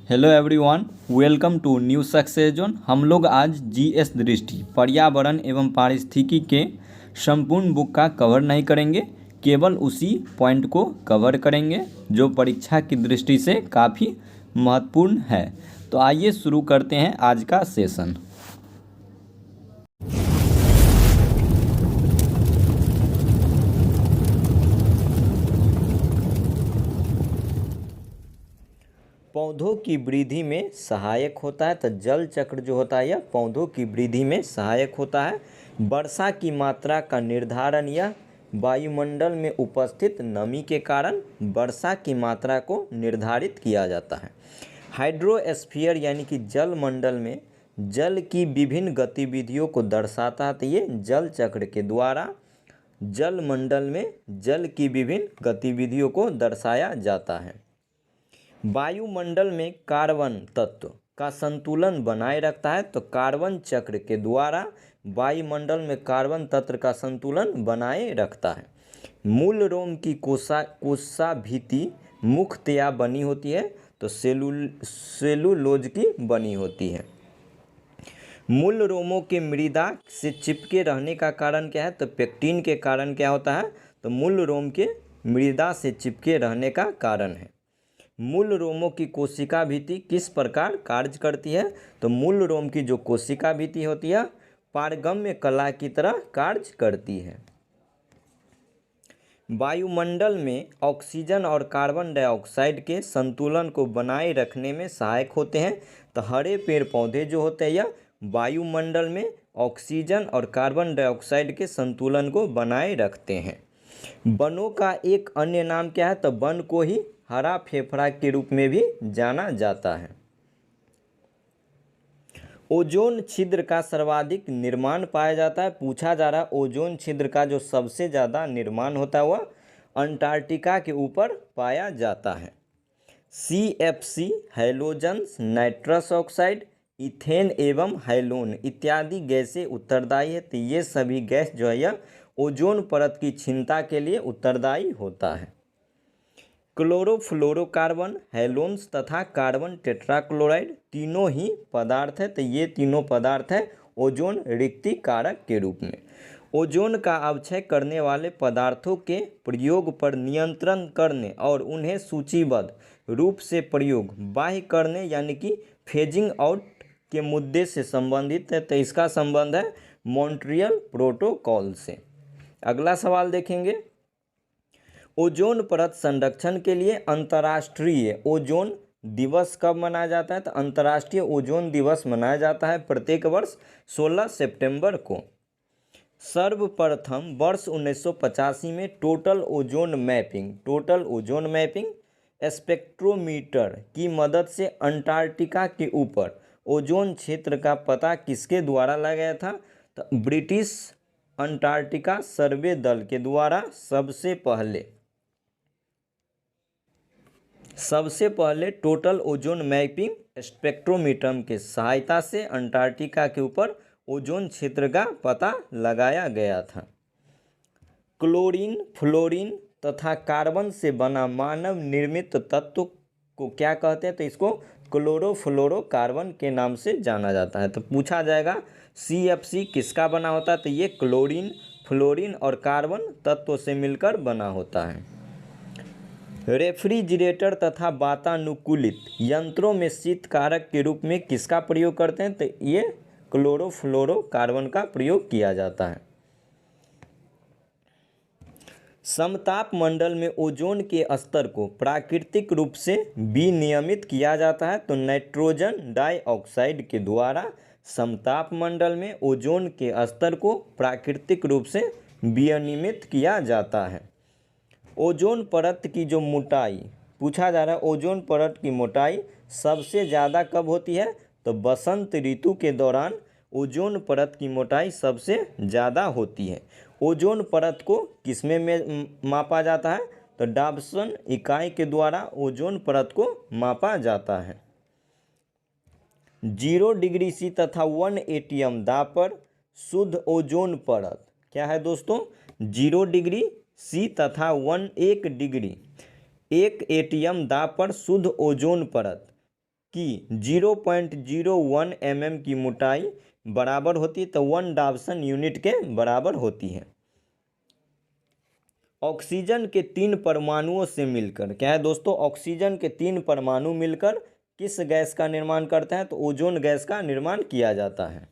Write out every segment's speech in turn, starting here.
Hello everyone, welcome to new success zone. हम लोग आज जीएस दृष्टि पर्यावरण एवं पारिस्थितिकी के संपूर्ण बुक का कवर नहीं करेंगे, केवल उसी पॉइंट को कवर करेंगे जो परीक्षा की दृष्टि से काफ़ी महत्वपूर्ण है। तो आइए शुरू करते हैं आज का सेशन। पौधों की वृद्धि में सहायक होता है। तो जल चक्र जो होता है यह पौधों की वृद्धि में सहायक होता है। वर्षा की मात्रा का निर्धारण यह वायुमंडल में उपस्थित नमी के कारण वर्षा की मात्रा को निर्धारित किया जाता है। हाइड्रोस्फीयर यानी कि जल मंडल में जल की विभिन्न गतिविधियों को दर्शाता है। तो ये जल चक्र के द्वारा जल मंडल में जल की विभिन्न गतिविधियों को दर्शाया जाता है। वायुमंडल में कार्बन तत्व का संतुलन बनाए रखता है। तो कार्बन चक्र के द्वारा वायुमंडल में कार्बन तत्व का संतुलन बनाए रखता है। मूल रोम की कोशाभित्ति मुख्यतया बनी होती है, तो सेलुलोज की बनी होती है। मूल रोमों के मृदा से चिपके रहने का कारण क्या है? तो पेक्टिन के कारण क्या होता है? तो मूल रोम के मृदा से चिपके रहने का कारण है। मूल रोमों की कोशिका भित्ति किस प्रकार कार्य करती है? तो मूल रोम की जो कोशिका भित्ति होती है पारगम्य कला की तरह कार्य करती है। वायुमंडल में ऑक्सीजन और कार्बन डाइऑक्साइड के संतुलन को बनाए रखने में सहायक होते हैं। तो हरे पेड़ पौधे जो होते हैं यह वायुमंडल में ऑक्सीजन और कार्बन डाइऑक्साइड के संतुलन को बनाए रखते हैं। वनों का एक अन्य नाम क्या है? तो वन को ही हरा फेफड़ा के रूप में भी जाना जाता है। ओजोन छिद्र का सर्वाधिक निर्माण पाया जाता है। पूछा जा रहा है ओजोन छिद्र का जो सबसे ज़्यादा निर्माण होता है वह अंटार्कटिका के ऊपर पाया जाता है। CFC halogens, nitrous oxide, ethane एवं हैलोन इत्यादि गैसें उत्तरदायी है। तो ये सभी गैस जो है यह ओजोन परत की क्षीणता के लिए उत्तरदायी होता है। क्लोरोफ्लोरोकार्बन, हैलोन्स तथा कार्बन टेट्राक्लोराइड तीनों ही पदार्थ है। तो ये तीनों पदार्थ है ओजोन रिक्ति कारक के रूप में। ओजोन का अवक्षय करने वाले पदार्थों के प्रयोग पर नियंत्रण करने और उन्हें सूचीबद्ध रूप से प्रयोग बाह्य करने यानी कि फेजिंग आउट के मुद्दे से संबंधित है। तो इसका संबंध है मॉन्ट्रियल प्रोटोकॉल से। अगला सवाल देखेंगे। ओजोन परत संरक्षण के लिए अंतर्राष्ट्रीय ओजोन दिवस कब मनाया जाता है? तो अंतर्राष्ट्रीय ओजोन दिवस मनाया जाता है प्रत्येक वर्ष 16 सितंबर को। सर्वप्रथम वर्ष 1985 में टोटल ओजोन मैपिंग स्पेक्ट्रोमीटर की मदद से अंटार्कटिका के ऊपर ओजोन क्षेत्र का पता किसके द्वारा लगाया था? तो ब्रिटिश अंटार्कटिका सर्वे दल के द्वारा सबसे पहले टोटल ओजोन मैपिंग स्पेक्ट्रोमीटर के सहायता से अंटार्कटिका के ऊपर ओजोन क्षेत्र का पता लगाया गया था। क्लोरीन, फ्लोरीन तथा कार्बन से बना मानव निर्मित तत्व को क्या कहते हैं? तो इसको क्लोरोफ्लोरोकार्बन के नाम से जाना जाता है। तो पूछा जाएगा CFC किसका बना होता है? तो ये क्लोरीन, फ्लोरीन और कार्बन तत्व से मिलकर बना होता है। रेफ्रिजरेटर तथा वातानुकूलित यंत्रों में शीत कारक के रूप में किसका प्रयोग करते हैं? तो ये क्लोरोफ्लोरोकार्बन का प्रयोग किया जाता है। समताप मंडल में ओजोन के स्तर को प्राकृतिक रूप से विनियमित किया जाता है। तो नाइट्रोजन डाइऑक्साइड के द्वारा समताप मंडल में ओजोन के स्तर को प्राकृतिक रूप से विनियमित किया जाता है। ओजोन परत की जो मोटाई पूछा जा रहा है, ओजोन परत की मोटाई सबसे ज़्यादा कब होती है? तो बसंत ऋतु के दौरान ओजोन परत की मोटाई सबसे ज़्यादा होती है। ओजोन परत को किसमें मापा जाता है? तो डॉप्सन इकाई के द्वारा ओजोन परत को मापा जाता है। 0 डिग्री C तथा 1 ATM दाब पर शुद्ध ओजोन परत क्या है दोस्तों? 0 डिग्री C तथा 1 डिग्री 1 ATM दाब पर शुद्ध ओजोन परत की 0.01 mm की मोटाई बराबर होती है, तो 1 डाल्टन यूनिट के बराबर होती है। ऑक्सीजन के 3 परमाणुओं से मिलकर, क्या है दोस्तों, ऑक्सीजन के 3 परमाणु मिलकर किस गैस का निर्माण करते हैं, तो ओजोन गैस का निर्माण किया जाता है।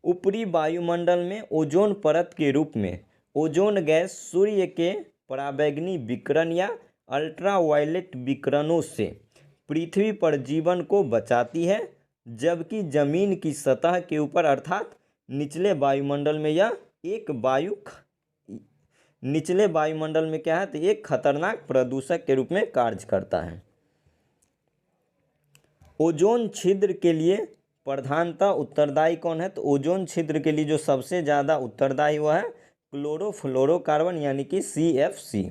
ऊपरी वायुमंडल में ओजोन परत के रूप में ओजोन गैस सूर्य के पराबैंगनी विकिरण या अल्ट्रावायलेट विकिरणों से पृथ्वी पर जीवन को बचाती है, जबकि जमीन की सतह के ऊपर अर्थात निचले वायुमंडल में यह एक निचले वायुमंडल में क्या है, तो एक खतरनाक प्रदूषक के रूप में कार्य करता है। ओजोन छिद्र के लिए प्रधानतः उत्तरदायी कौन है, तो ओजोन छिद्र के लिए जो सबसे ज़्यादा उत्तरदायी हुआ है क्लोरोफ्लोरोकार्बन यानी कि CFC।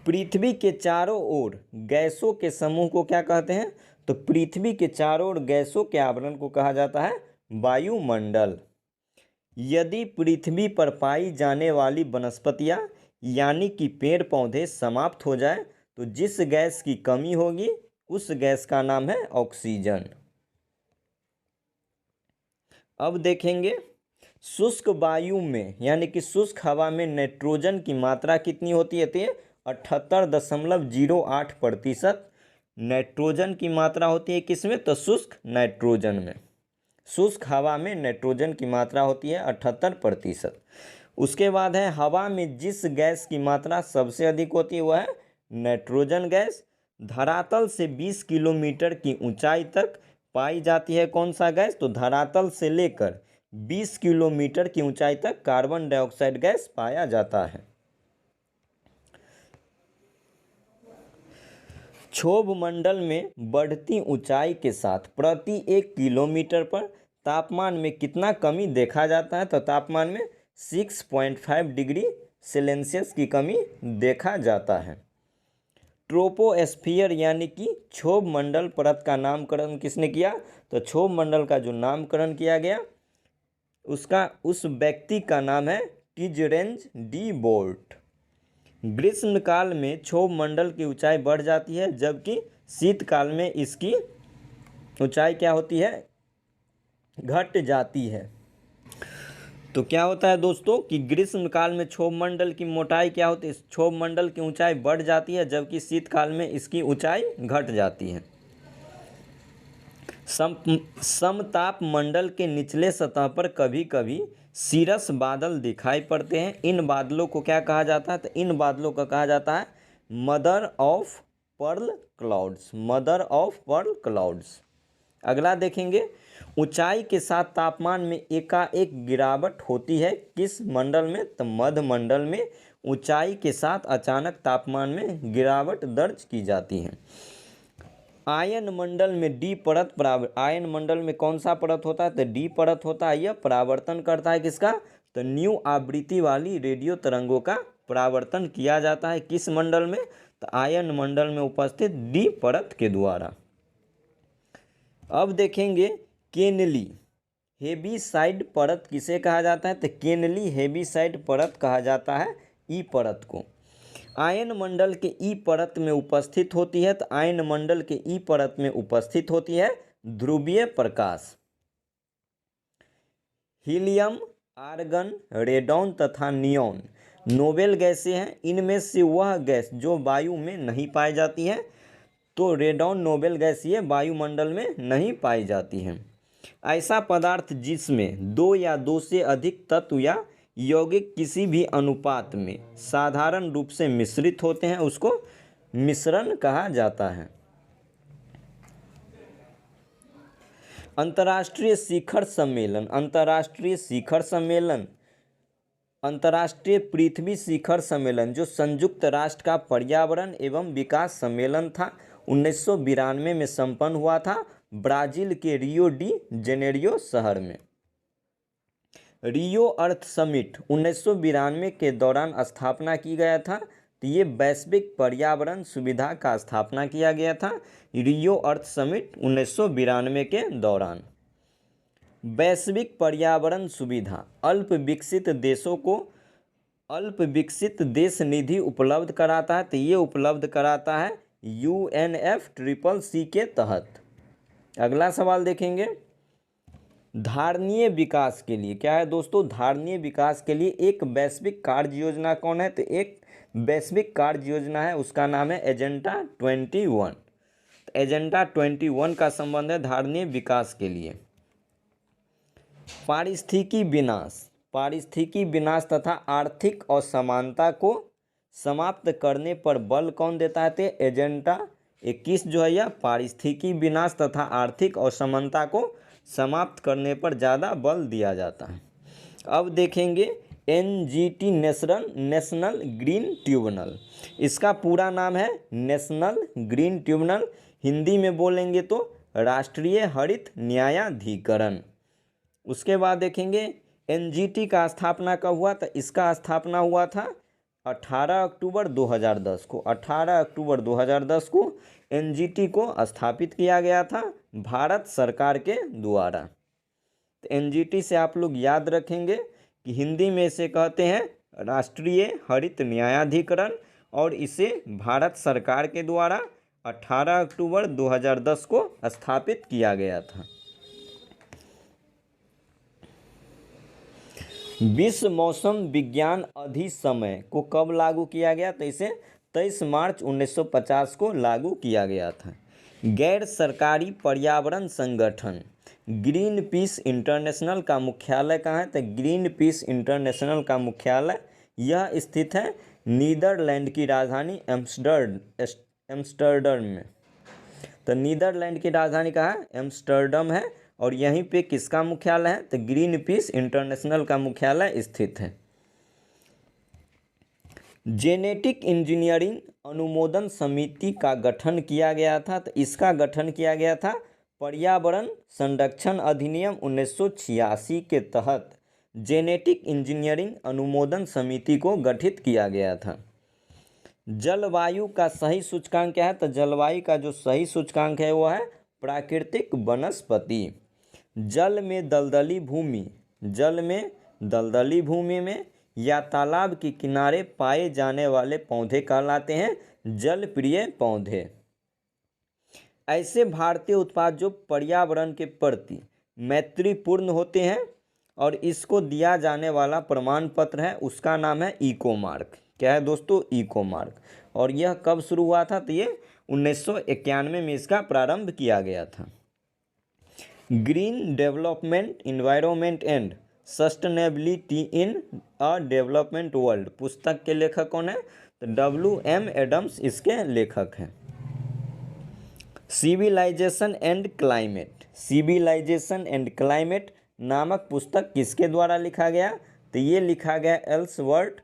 पृथ्वी के चारों ओर गैसों के समूह को क्या कहते हैं, तो पृथ्वी के चारों ओर गैसों के आवरण को कहा जाता है वायुमंडल। यदि पृथ्वी पर पाई जाने वाली वनस्पतियां यानी कि पेड़ पौधे समाप्त हो जाए तो जिस गैस की कमी होगी उस गैस का नाम है ऑक्सीजन। अब देखेंगे शुष्क वायु में यानी कि शुष्क हवा में नाइट्रोजन की मात्रा कितनी होती है, तो 78.08% नाइट्रोजन की मात्रा होती है। किसमें, तो शुष्क नाइट्रोजन में, शुष्क हवा में नाइट्रोजन की मात्रा होती है 78%। उसके बाद है हवा में जिस गैस की मात्रा सबसे अधिक होती है वह है नाइट्रोजन गैस। धरातल से 20 किलोमीटर की ऊंचाई तक पाई जाती है कौन सा गैस, तो धरातल से लेकर 20 किलोमीटर की ऊंचाई तक कार्बन डाइऑक्साइड गैस पाया जाता है। क्षोभ मंडल में बढ़ती ऊंचाई के साथ प्रति 1 किलोमीटर पर तापमान में कितना कमी देखा जाता है, तो तापमान में 6.5 डिग्री सेल्सियस की कमी देखा जाता है। ट्रोपोस्फियर यानी कि क्षोभ मंडल परत का नामकरण किसने किया, तो क्षोभ मंडल का जो नामकरण किया गया उस व्यक्ति का नाम है टिजरेंज डी बोर्ट। ग्रीष्म काल में क्षोभ मंडल की ऊंचाई बढ़ जाती है, जबकि शीतकाल में इसकी ऊंचाई क्या होती है, घट जाती है। तो क्या होता है दोस्तों कि ग्रीष्म काल में क्षोभ मंडल की मोटाई क्या होती है, क्षोभ मंडल की ऊंचाई बढ़ जाती है, जबकि शीतकाल में इसकी ऊंचाई घट जाती है। समताप मंडल के निचले सतह पर कभी कभी सीरस बादल दिखाई पड़ते हैं। इन बादलों को क्या कहा जाता है, तो इन बादलों का कहा जाता है mother of pearl clouds, mother of pearl clouds. अगला देखेंगे ऊंचाई के साथ तापमान में एकाएक गिरावट होती है किस मंडल में, तो मध्य मंडल में ऊंचाई के साथ अचानक तापमान में गिरावट दर्ज की जाती है। आयन मंडल में डी परत आयन मंडल में कौन सा परत होता है, तो डी परत होता है। यह परावर्तन करता है किसका, तो न्यू आवृत्ति वाली रेडियो तरंगों का परावर्तन किया जाता है किस मंडल में, तो आयन मंडल में उपस्थित डी परत के द्वारा। अब देखेंगे केनली हेवीसाइड परत किसे कहा जाता है, तो केनली हेवीसाइड परत कहा जाता है ई परत को। आयन मंडल के ई परत में उपस्थित होती है, तो आयन मंडल के ई परत में उपस्थित होती है ध्रुवीय प्रकाश। हीलियम, आर्गन, रेडॉन तथा नियॉन नोबेल गैसें हैं। इनमें से वह गैस जो वायु में नहीं पाई जाती है, तो रेडॉन नोबेल गैस ये वायुमंडल में नहीं पाई जाती है। ऐसा पदार्थ जिसमें 2 या 2 से अधिक तत्व या यौगिक किसी भी अनुपात में साधारण रूप से मिश्रित होते हैं उसको मिश्रण कहा जाता है। अंतर्राष्ट्रीय शिखर सम्मेलन, अंतर्राष्ट्रीय पृथ्वी शिखर सम्मेलन जो संयुक्त राष्ट्र का पर्यावरण एवं विकास सम्मेलन था 1992 में संपन्न हुआ था ब्राजील के रियो डी जेनेरियो शहर में। रियो अर्थ समिट 1992 के दौरान स्थापना की गया था, तो ये वैश्विक पर्यावरण सुविधा का स्थापना किया गया था रियो अर्थ समिट 1992 के दौरान। वैश्विक पर्यावरण सुविधा अल्प विकसित देशों को अल्प विकसित देश निधि उपलब्ध कराता है, तो ये उपलब्ध कराता है UNFCCC के तहत। अगला सवाल देखेंगे, धारणीय विकास के लिए क्या है दोस्तों, धारणीय विकास के लिए एक वैश्विक कार्य योजना कौन है, तो एक वैश्विक कार्य योजना है, उसका नाम है एजेंडा 21। एजेंडा 21 का संबंध है धारणीय विकास के लिए। पारिस्थितिकी विनाश तथा आर्थिक असमानता को समाप्त करने पर बल कौन देता है, तो एजेंडा 21 जो है यह पारिस्थितिकी विनाश तथा आर्थिक असमानता को समाप्त करने पर ज़्यादा बल दिया जाता है। अब देखेंगे NGT नेशनल ग्रीन ट्रिब्यूनल, इसका पूरा नाम है नेशनल ग्रीन ट्रिब्यूनल, हिंदी में बोलेंगे तो राष्ट्रीय हरित न्यायाधिकरण। उसके बाद देखेंगे NGT का स्थापना कब हुआ, तो इसका स्थापना हुआ था 18 अक्टूबर 2010 को। 18 अक्टूबर 2010 को NGT को स्थापित किया गया था भारत सरकार के द्वारा। तो NGT से आप लोग याद रखेंगे कि हिंदी में इसे कहते हैं राष्ट्रीय हरित न्यायाधिकरण, और इसे भारत सरकार के द्वारा 18 अक्टूबर 2010 को स्थापित किया गया था। विश्व मौसम विज्ञान अधिसमय को कब लागू किया गया, तो इसे 23 मार्च 1950 को लागू किया गया था। गैर सरकारी पर्यावरण संगठन ग्रीन पीस इंटरनेशनल का मुख्यालय कहाँ है, तो ग्रीन पीस इंटरनेशनल का मुख्यालय यह स्थित है नीदरलैंड की राजधानी एम्स्टर्डम में। तो नीदरलैंड की राजधानी कहाँ है, एम्स्टर्डम है, और यहीं पे किसका मुख्यालय है, तो ग्रीन पीस इंटरनेशनल का मुख्यालय स्थित है। जेनेटिक इंजीनियरिंग अनुमोदन समिति का गठन किया गया था, तो इसका गठन किया गया था पर्यावरण संरक्षण अधिनियम 1986 के तहत जेनेटिक इंजीनियरिंग अनुमोदन समिति को गठित किया गया था। जलवायु का सही सूचकांक क्या है, तो जलवायु का जो सही सूचकांक है वो है प्राकृतिक वनस्पति। जल में दलदली भूमि में या तालाब के किनारे पाए जाने वाले पौधे कहलाते हैं जलप्रिय पौधे। ऐसे भारतीय उत्पाद जो पर्यावरण के प्रति मैत्रीपूर्ण होते हैं और इसको दिया जाने वाला प्रमाण पत्र है उसका नाम है इको मार्क। क्या है दोस्तों, इको मार्क। और यह कब शुरू हुआ था, तो ये 1991 में इसका प्रारंभ किया गया था। Green development environment and sustainability in a development world पुस्तक के लेखक कौन है, तो WM एडम्स इसके लेखक हैं। सिविलाइजेशन एंड क्लाइमेट नामक पुस्तक किसके द्वारा लिखा गया, तो ये लिखा गया एल्सवर्थ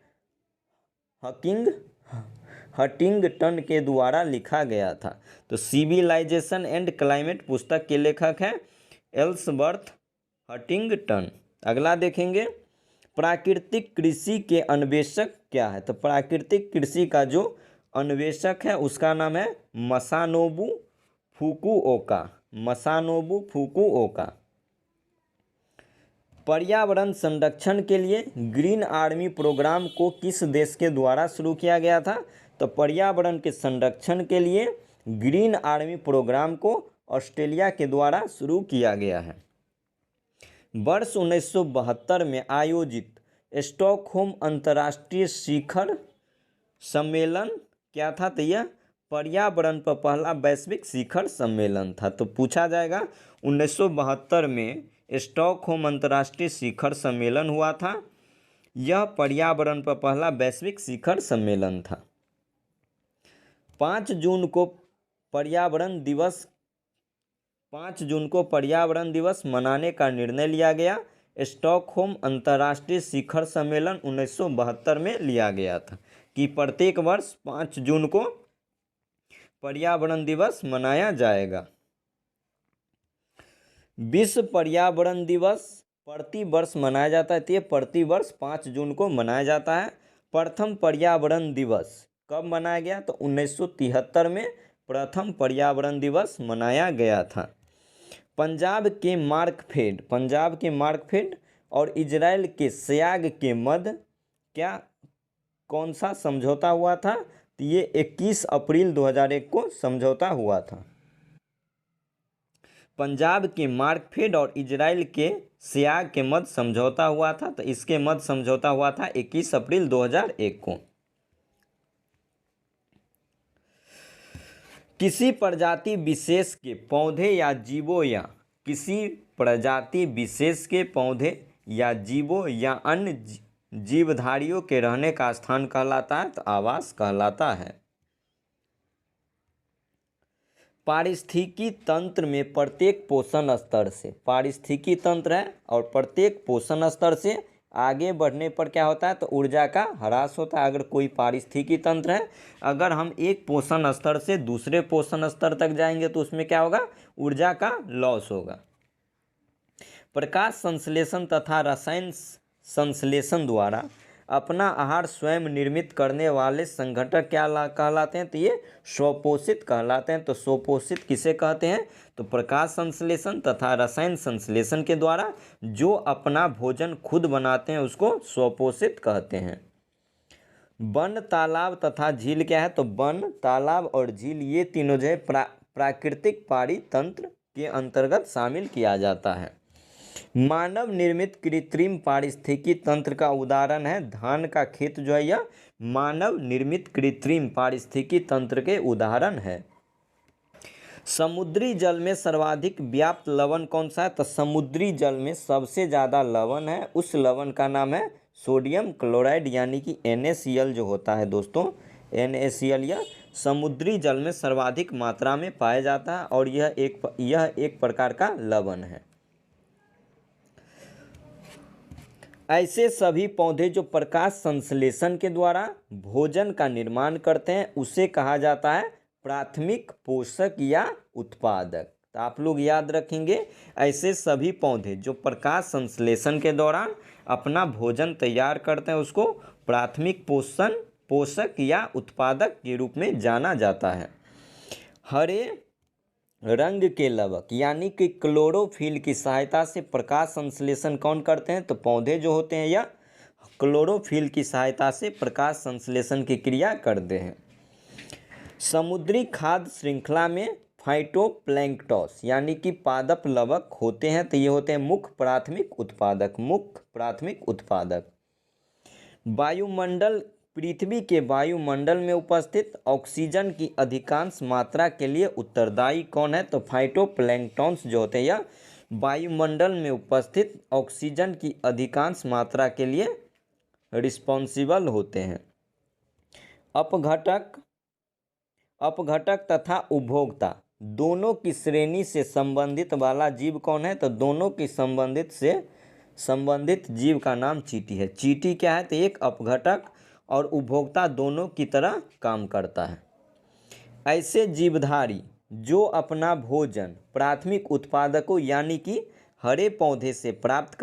हटिंगटन के द्वारा लिखा गया था। तो सिविलाइजेशन एंड क्लाइमेट पुस्तक के लेखक हैं एल्सवर्थ हटिंगटन। अगला देखेंगे प्राकृतिक कृषि के अन्वेषक क्या है, तो प्राकृतिक कृषि का जो अन्वेषक है उसका नाम है मसानोबु फुकुओका। पर्यावरण संरक्षण के लिए ग्रीन आर्मी प्रोग्राम को किस देश के द्वारा शुरू किया गया था, तो पर्यावरण के संरक्षण के लिए ग्रीन आर्मी प्रोग्राम को ऑस्ट्रेलिया के द्वारा शुरू किया गया है। वर्ष 1972 में आयोजित स्टॉकहोम अंतर्राष्ट्रीय शिखर सम्मेलन क्या था, तो यह पर्यावरण पर पहला वैश्विक शिखर सम्मेलन था। तो पूछा जाएगा 1972 में स्टॉकहोम अंतर्राष्ट्रीय शिखर सम्मेलन हुआ था, यह पर्यावरण पर पहला वैश्विक शिखर सम्मेलन था। 5 जून को पर्यावरण दिवस मनाने का निर्णय लिया गया। स्टॉकहोम अंतर्राष्ट्रीय शिखर सम्मेलन 1972 में लिया गया था कि प्रत्येक वर्ष 5 जून को पर्यावरण दिवस मनाया जाएगा। विश्व पर्यावरण दिवस प्रति वर्ष मनाया जाता है, तो ये प्रति वर्ष 5 जून को मनाया जाता है। प्रथम पर्यावरण दिवस कब मनाया गया, तो 1973 में प्रथम पर्यावरण दिवस मनाया गया था। पंजाब के मार्कफेड और इजराइल के सयाग के मध्य कौन सा समझौता हुआ था, तो ये 21 अप्रैल 2001 को समझौता हुआ था। पंजाब के मार्कफेड और इजराइल के सियाग के मध्य समझौता हुआ था, तो इसके मध्य समझौता हुआ था 21 अप्रैल 2001 को। किसी प्रजाति विशेष के पौधे या जीवों या किसी प्रजाति विशेष के पौधे या जीवों या अन्य जीवधारियों के रहने का स्थान कहलाता है, तो आवास कहलाता है। पारिस्थितिकी तंत्र में प्रत्येक पोषण स्तर से, पारिस्थितिकी तंत्र है और प्रत्येक पोषण स्तर से आगे बढ़ने पर क्या होता है, तो ऊर्जा का ह्रास होता है। अगर कोई पारिस्थितिकी तंत्र है, अगर हम एक पोषण स्तर से दूसरे पोषण स्तर तक जाएंगे तो उसमें क्या होगा, ऊर्जा का लॉस होगा। प्रकाश संश्लेषण तथा रसायन संश्लेषण द्वारा अपना आहार स्वयं निर्मित करने वाले संगठक क्या कहलाते हैं, तो ये स्वपोषित कहलाते हैं। तो स्वपोषित किसे कहते हैं, तो प्रकाश संश्लेषण तथा रसायन संश्लेषण के द्वारा जो अपना भोजन खुद बनाते हैं उसको स्वपोषित कहते हैं। वन, तालाब तथा झील क्या है, तो वन, तालाब और झील ये तीनों जो है प्राकृतिक पारितंत्र के अंतर्गत शामिल किया जाता है। मानव निर्मित कृत्रिम पारिस्थितिकी तंत्र का उदाहरण है धान का खेत, जो है यह मानव निर्मित कृत्रिम पारिस्थितिकी तंत्र के उदाहरण है। समुद्री जल में सर्वाधिक व्याप्त लवण कौन सा है, तो समुद्री जल में सबसे ज़्यादा लवण है, उस लवण का नाम है सोडियम क्लोराइड यानी कि NaCl जो होता है दोस्तों, NaCl यह समुद्री जल में सर्वाधिक मात्रा में पाया जाता है और यह एक प्रकार का लवण है। ऐसे सभी पौधे जो प्रकाश संश्लेषण के द्वारा भोजन का निर्माण करते हैं उसे कहा जाता है प्राथमिक पोषक या उत्पादक। तो आप लोग याद रखेंगे, ऐसे सभी पौधे जो प्रकाश संश्लेषण के दौरान अपना भोजन तैयार करते हैं उसको प्राथमिक पोषक या उत्पादक के रूप में जाना जाता है। हरे रंग के लवक यानी कि क्लोरोफिल की सहायता से प्रकाश संश्लेषण कौन करते हैं, तो पौधे जो होते हैं या क्लोरोफिल की सहायता से प्रकाश संश्लेषण की क्रिया करते हैं। समुद्री खाद्य श्रृंखला में फाइटोप्लैंक्टन यानी कि पादप लवक होते हैं, तो ये होते हैं मुख्य प्राथमिक उत्पादक। वायुमंडल, पृथ्वी के वायुमंडल में उपस्थित ऑक्सीजन की अधिकांश मात्रा के लिए उत्तरदायी कौन है, तो फाइटोप्लैंक्टन्स जो होते हैं या वायुमंडल में उपस्थित ऑक्सीजन की अधिकांश मात्रा के लिए रिस्पॉन्सिबल होते हैं। अपघटक तथा उपभोक्ता दोनों की श्रेणी से संबंधित वाला जीव कौन है, तो दोनों की संबंधित जीव का नाम चींटी है। चींटी क्या है, तो एक अपघटक और उपभोक्ता दोनों की तरह काम करता है। ऐसे जीवधारी जो अपना भोजन प्राथमिक उत्पादकों यानी कि हरे पौधे से प्राप्त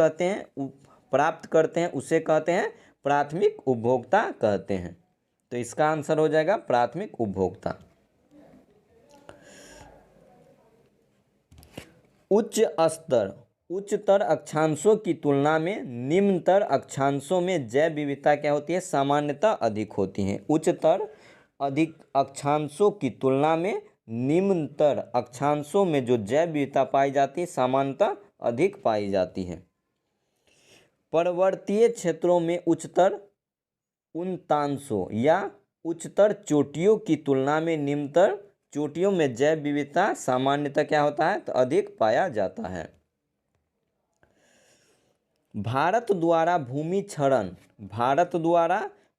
करते हैं उसे कहते हैं प्राथमिक उपभोक्ता कहते हैं। तो इसका आंसर हो जाएगा प्राथमिक उपभोक्ता। उच्चतर अक्षांशों की तुलना में निम्नतर अक्षांशों में जैव विविधता क्या होती है, सामान्यतः अधिक होती है। उच्चतर अक्षांशों की तुलना में निम्नतर अक्षांशों में जो जैव विविधता पाई जाती है सामान्यतः अधिक पाई जाती है। पर्वतीय क्षेत्रों में उच्चतर उन्नतांशों या उच्चतर चोटियों की तुलना में निम्नतर चोटियों में जैव विविधता सामान्यतः क्या होता है, तो अधिक पाया जाता है। भारत द्वारा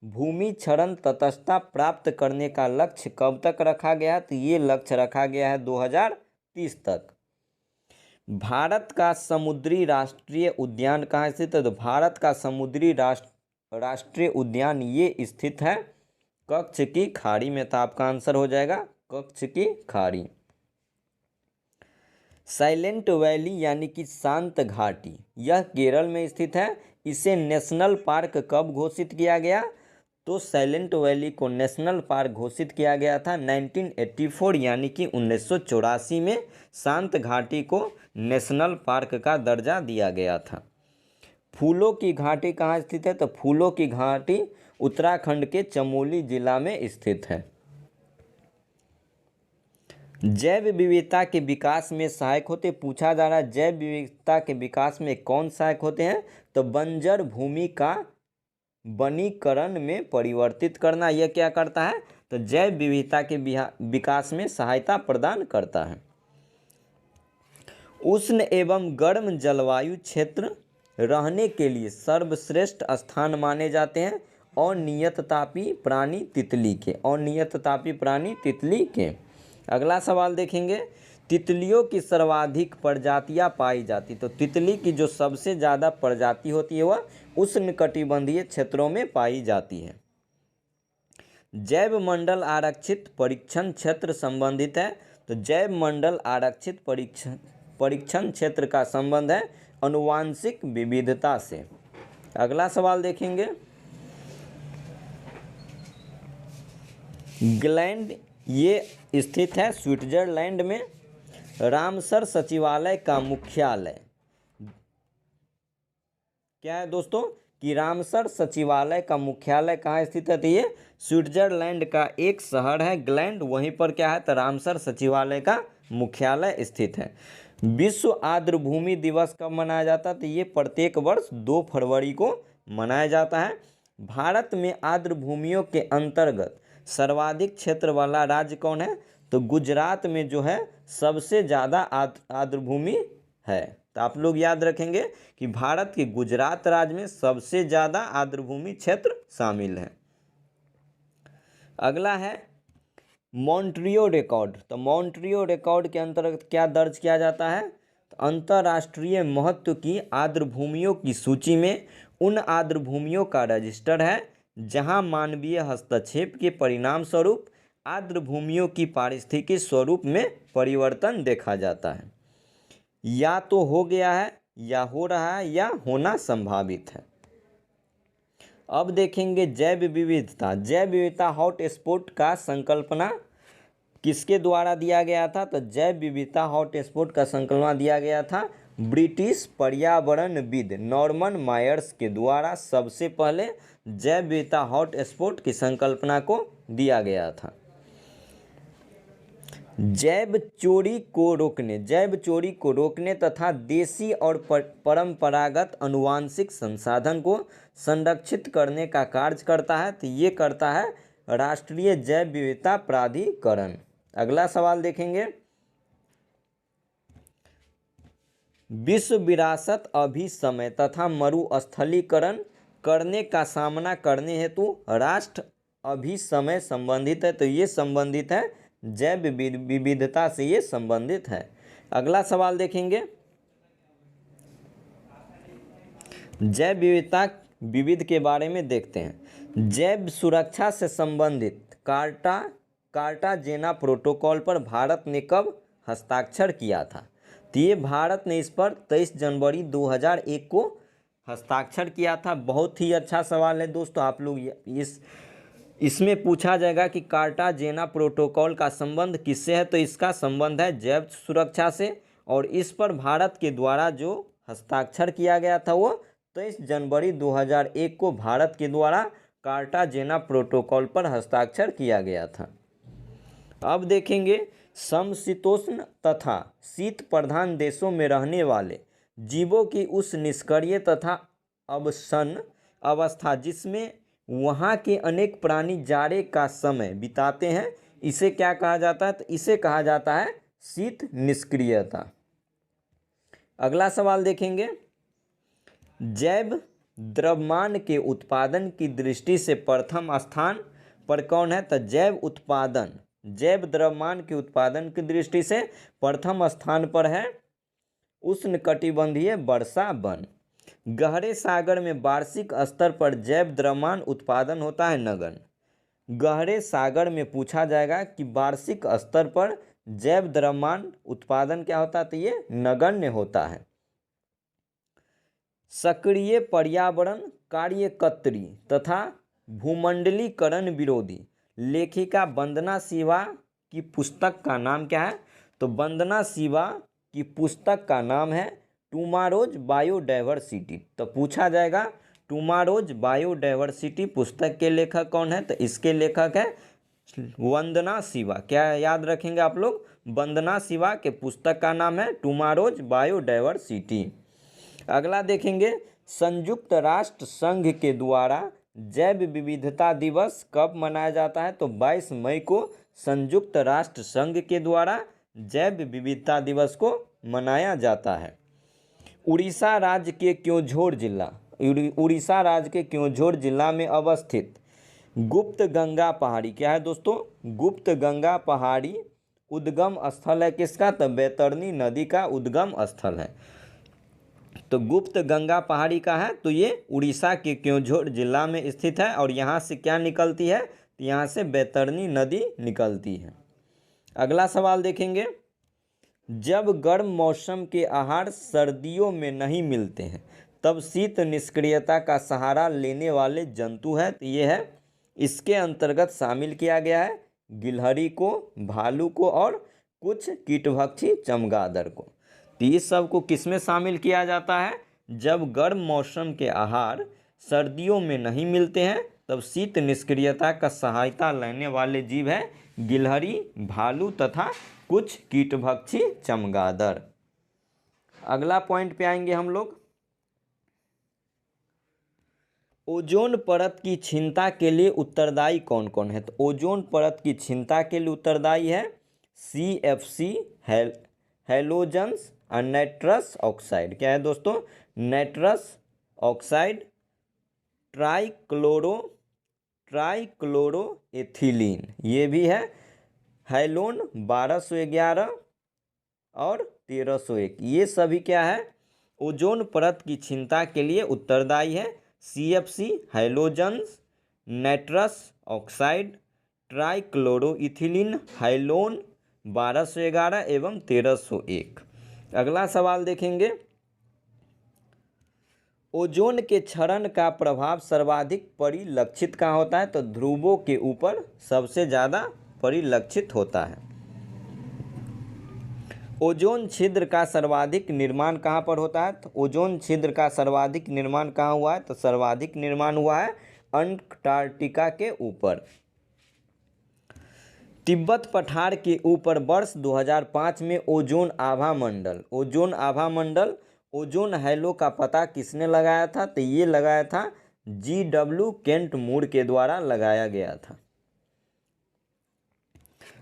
भूमि क्षरण तटस्थता प्राप्त करने का लक्ष्य कब तक रखा गया है, तो ये लक्ष्य रखा गया है 2030 तक। भारत का समुद्री राष्ट्रीय उद्यान कहाँ स्थित है, तो भारत का समुद्री राष्ट्रीय उद्यान ये स्थित है कच्छ की खाड़ी में। तो आपका आंसर हो जाएगा कच्छ की खाड़ी। साइलेंट वैली यानी कि शांत घाटी यह केरल में स्थित है। इसे नेशनल पार्क कब घोषित किया गया, तो साइलेंट वैली को नेशनल पार्क घोषित किया गया था 1984 यानी कि 1984 में शांत घाटी को नेशनल पार्क का दर्जा दिया गया था। फूलों की घाटी कहाँ स्थित है, तो फूलों की घाटी उत्तराखंड के चमोली जिला में स्थित है। जैव विविधता के विकास में सहायक होते, पूछा जा रहा है जैव विविधता के विकास में कौन सहायक होते हैं, तो बंजर भूमि का वनीकरण में परिवर्तित करना, यह क्या करता है, तो जैव विविधता के विकास में सहायता प्रदान करता है। उष्ण एवं गर्म जलवायु क्षेत्र रहने के लिए सर्वश्रेष्ठ स्थान माने जाते हैं अनियततापी प्राणी तितली के, अनियततापी प्राणी तितली के। अगला सवाल देखेंगे, तितलियों की सर्वाधिक प्रजातियां पाई जाती, तो तितली की जो सबसे ज़्यादा प्रजाति होती है वह उष्णकटिबंधीय क्षेत्रों में पाई जाती है। जैव मंडल आरक्षित परीक्षण क्षेत्र संबंधित है, तो जैव मंडल आरक्षित परीक्षण क्षेत्र का संबंध है आनुवांशिक विविधता से। अगला सवाल देखेंगे, ग्लैंड ये स्थित है स्विट्जरलैंड में। रामसर सचिवालय का मुख्यालय क्या है दोस्तों, कि रामसर सचिवालय का मुख्यालय कहाँ स्थित है, तो ये स्विट्जरलैंड का एक शहर है ग्लैंड, वहीं पर क्या है, तो रामसर सचिवालय का मुख्यालय स्थित है। विश्व आर्द्रभूमि दिवस कब मनाया जाता है, तो ये प्रत्येक वर्ष 2 फरवरी को मनाया जाता है। भारत में आर्द्रभूमियों के अंतर्गत सर्वाधिक क्षेत्र वाला राज्य कौन है, तो गुजरात में जो है सबसे ज़्यादा आर्द्रभूमि है। तो आप लोग याद रखेंगे कि भारत के गुजरात राज्य में सबसे ज़्यादा आर्द्रभूमि क्षेत्र शामिल है। अगला है मॉन्ट्रियो रिकॉर्ड, तो मॉन्ट्रियो रिकॉर्ड के अंतर्गत क्या दर्ज किया जाता है, तो अंतर्राष्ट्रीय महत्व की आर्द्रभूमियों की सूची में उन आर्द्रभूमियों का रजिस्टर है जहां मानवीय हस्तक्षेप के परिणाम स्वरूप आर्द्रभूमियों की पारिस्थितिकी स्वरूप में परिवर्तन देखा जाता है, या तो हो गया है या हो रहा है या होना संभावित है। अब देखेंगे जैव विविधता। जैव विविधता हॉटस्पॉट का संकल्पना किसके द्वारा दिया गया था, तो जैव विविधता हॉटस्पॉट का संकल्पना दिया गया था ब्रिटिश पर्यावरणविद नॉर्मन मायर्स के द्वारा। सबसे पहले जैव विविधता हॉटस्पॉट की संकल्पना को दिया गया था। जैव चोरी को रोकने तथा देशी और परंपरागत आनुवांशिक संसाधन को संरक्षित करने का कार्य करता है, तो ये करता है राष्ट्रीय जैव विविधता प्राधिकरण। अगला सवाल देखेंगे, विश्व विरासत अभिसमय तथा मरुस्थलीकरण करने का सामना करने हेतु राष्ट्र अभिसमय संबंधित है, तो ये संबंधित है जैव विविधता से, ये संबंधित है। अगला सवाल देखेंगे, जैव विविधता विविध के बारे में देखते हैं। जैव सुरक्षा से संबंधित कार्टाजेना प्रोटोकॉल पर भारत ने कब हस्ताक्षर किया था, तो ये भारत ने इस पर 23 जनवरी 2001 को हस्ताक्षर किया था। बहुत ही अच्छा सवाल है दोस्तों, आप लोग इसमें पूछा जाएगा कि कार्टाजेना प्रोटोकॉल का संबंध किससे है, तो इसका संबंध है जैव सुरक्षा से, और इस पर भारत के द्वारा जो हस्ताक्षर किया गया था वो 23 जनवरी 2001 को भारत के द्वारा कार्टाजेना प्रोटोकॉल पर हस्ताक्षर किया गया था। अब देखेंगे समशीतोष्ण तथा शीत प्रधान देशों में रहने वाले जीवों की उस निष्क्रिय तथा अवसन अवस्था जिसमें वहाँ के अनेक प्राणी जाड़े का समय बिताते हैं, इसे क्या कहा जाता है, तो इसे कहा जाता है शीत निष्क्रियता। अगला सवाल देखेंगे, जैव द्रव्यमान के उत्पादन की दृष्टि से प्रथम स्थान पर कौन है, तो जैव द्रव्यमान के उत्पादन की दृष्टि से प्रथम स्थान पर है उष्णकटिबंधीय वर्षा वन। गहरे सागर में वार्षिक स्तर पर जैव द्रव्यमान उत्पादन होता है नगण्य। गहरे सागर में पूछा जाएगा कि वार्षिक स्तर पर जैव द्रव्यमान उत्पादन क्या होता है, तो ये नगण्य होता है। सक्रिय पर्यावरण कार्यकर्त्री तथा भूमंडलीकरण विरोधी लेखिका वंदना शिवा की पुस्तक का नाम क्या है, तो वंदना शिवा की पुस्तक का नाम है टुमारोज बायोडायवर्सिटी। तो पूछा जाएगा टुमारोज बायोडाइवर्सिटी पुस्तक के लेखक कौन है? तो इसके लेखक है वंदना शिवा। क्या याद रखेंगे आप लोग? वंदना शिवा के पुस्तक का नाम है टुमारोज बायोडाइवर्सिटी। अगला देखेंगे, संयुक्त राष्ट्र संघ के द्वारा जैव विविधता दिवस कब मनाया जाता है? तो 22 मई को संयुक्त राष्ट्र संघ के द्वारा जैव विविधता दिवस को मनाया जाता है। उड़ीसा राज्य के क्योंझोर जिला, उड़ीसा राज्य के क्योंझोर जिला में अवस्थित गुप्त गंगा पहाड़ी, क्या है दोस्तों? गुप्त गंगा पहाड़ी उद्गम स्थल है किसका? तो बैतरनी नदी का उद्गम स्थल है। तो गुप्त गंगा पहाड़ी का है, तो ये उड़ीसा के क्योंझोर जिला में स्थित है। और यहाँ से क्या निकलती है? तो यहाँ से बैतरनी नदी निकलती है। अगला सवाल देखेंगे, जब गर्म मौसम के आहार सर्दियों में नहीं मिलते हैं तब शीत निष्क्रियता का सहारा लेने वाले जंतु है। तो ये है, इसके अंतर्गत शामिल किया गया है गिलहरी को, भालू को और कुछ कीटभक्षी चमगादड़ को। तो इस सब को किस में शामिल किया जाता है? जब गर्म मौसम के आहार सर्दियों में नहीं मिलते हैं तब शीत निष्क्रियता का सहायता लेने वाले जीव है गिलहरी, भालू तथा कुछ कीटभक्षी चमगादड़। अगला पॉइंट पे आएंगे हम लोग, ओजोन परत की क्षीणता के लिए उत्तरदायी कौन कौन है? तो ओजोन परत की क्षीणता के लिए उत्तरदायी है CFC हैलोजन्स और नाइट्रस ऑक्साइड। क्या है दोस्तों? नाइट्रस ऑक्साइड, ट्राइक्लोरो एथिलीन, ये भी है हैलोन 1211 और 1301। ये सभी क्या है? ओजोन परत की क्षीणता के लिए उत्तरदायी है CFC halogens, nitrous oxide, trichloroethylene, halon 1211 एवं 1301। अगला सवाल देखेंगे, ओजोन के क्षरण का प्रभाव सर्वाधिक परिलक्षित कहाँ होता है? तो ध्रुवों के ऊपर सबसे ज़्यादा परिलक्षित होता है। ओजोन छिद्र का सर्वाधिक निर्माण कहाँ पर होता है? तो ओजोन छिद्र का सर्वाधिक निर्माण कहाँ हुआ है? तो सर्वाधिक निर्माण हुआ है अंटार्कटिका के ऊपर। तिब्बत पठार के ऊपर वर्ष 2005 में ओजोन आभा मंडल ओजोन हैलो का पता किसने लगाया था? तो ये लगाया था GW केंट मूर के द्वारा लगाया गया था।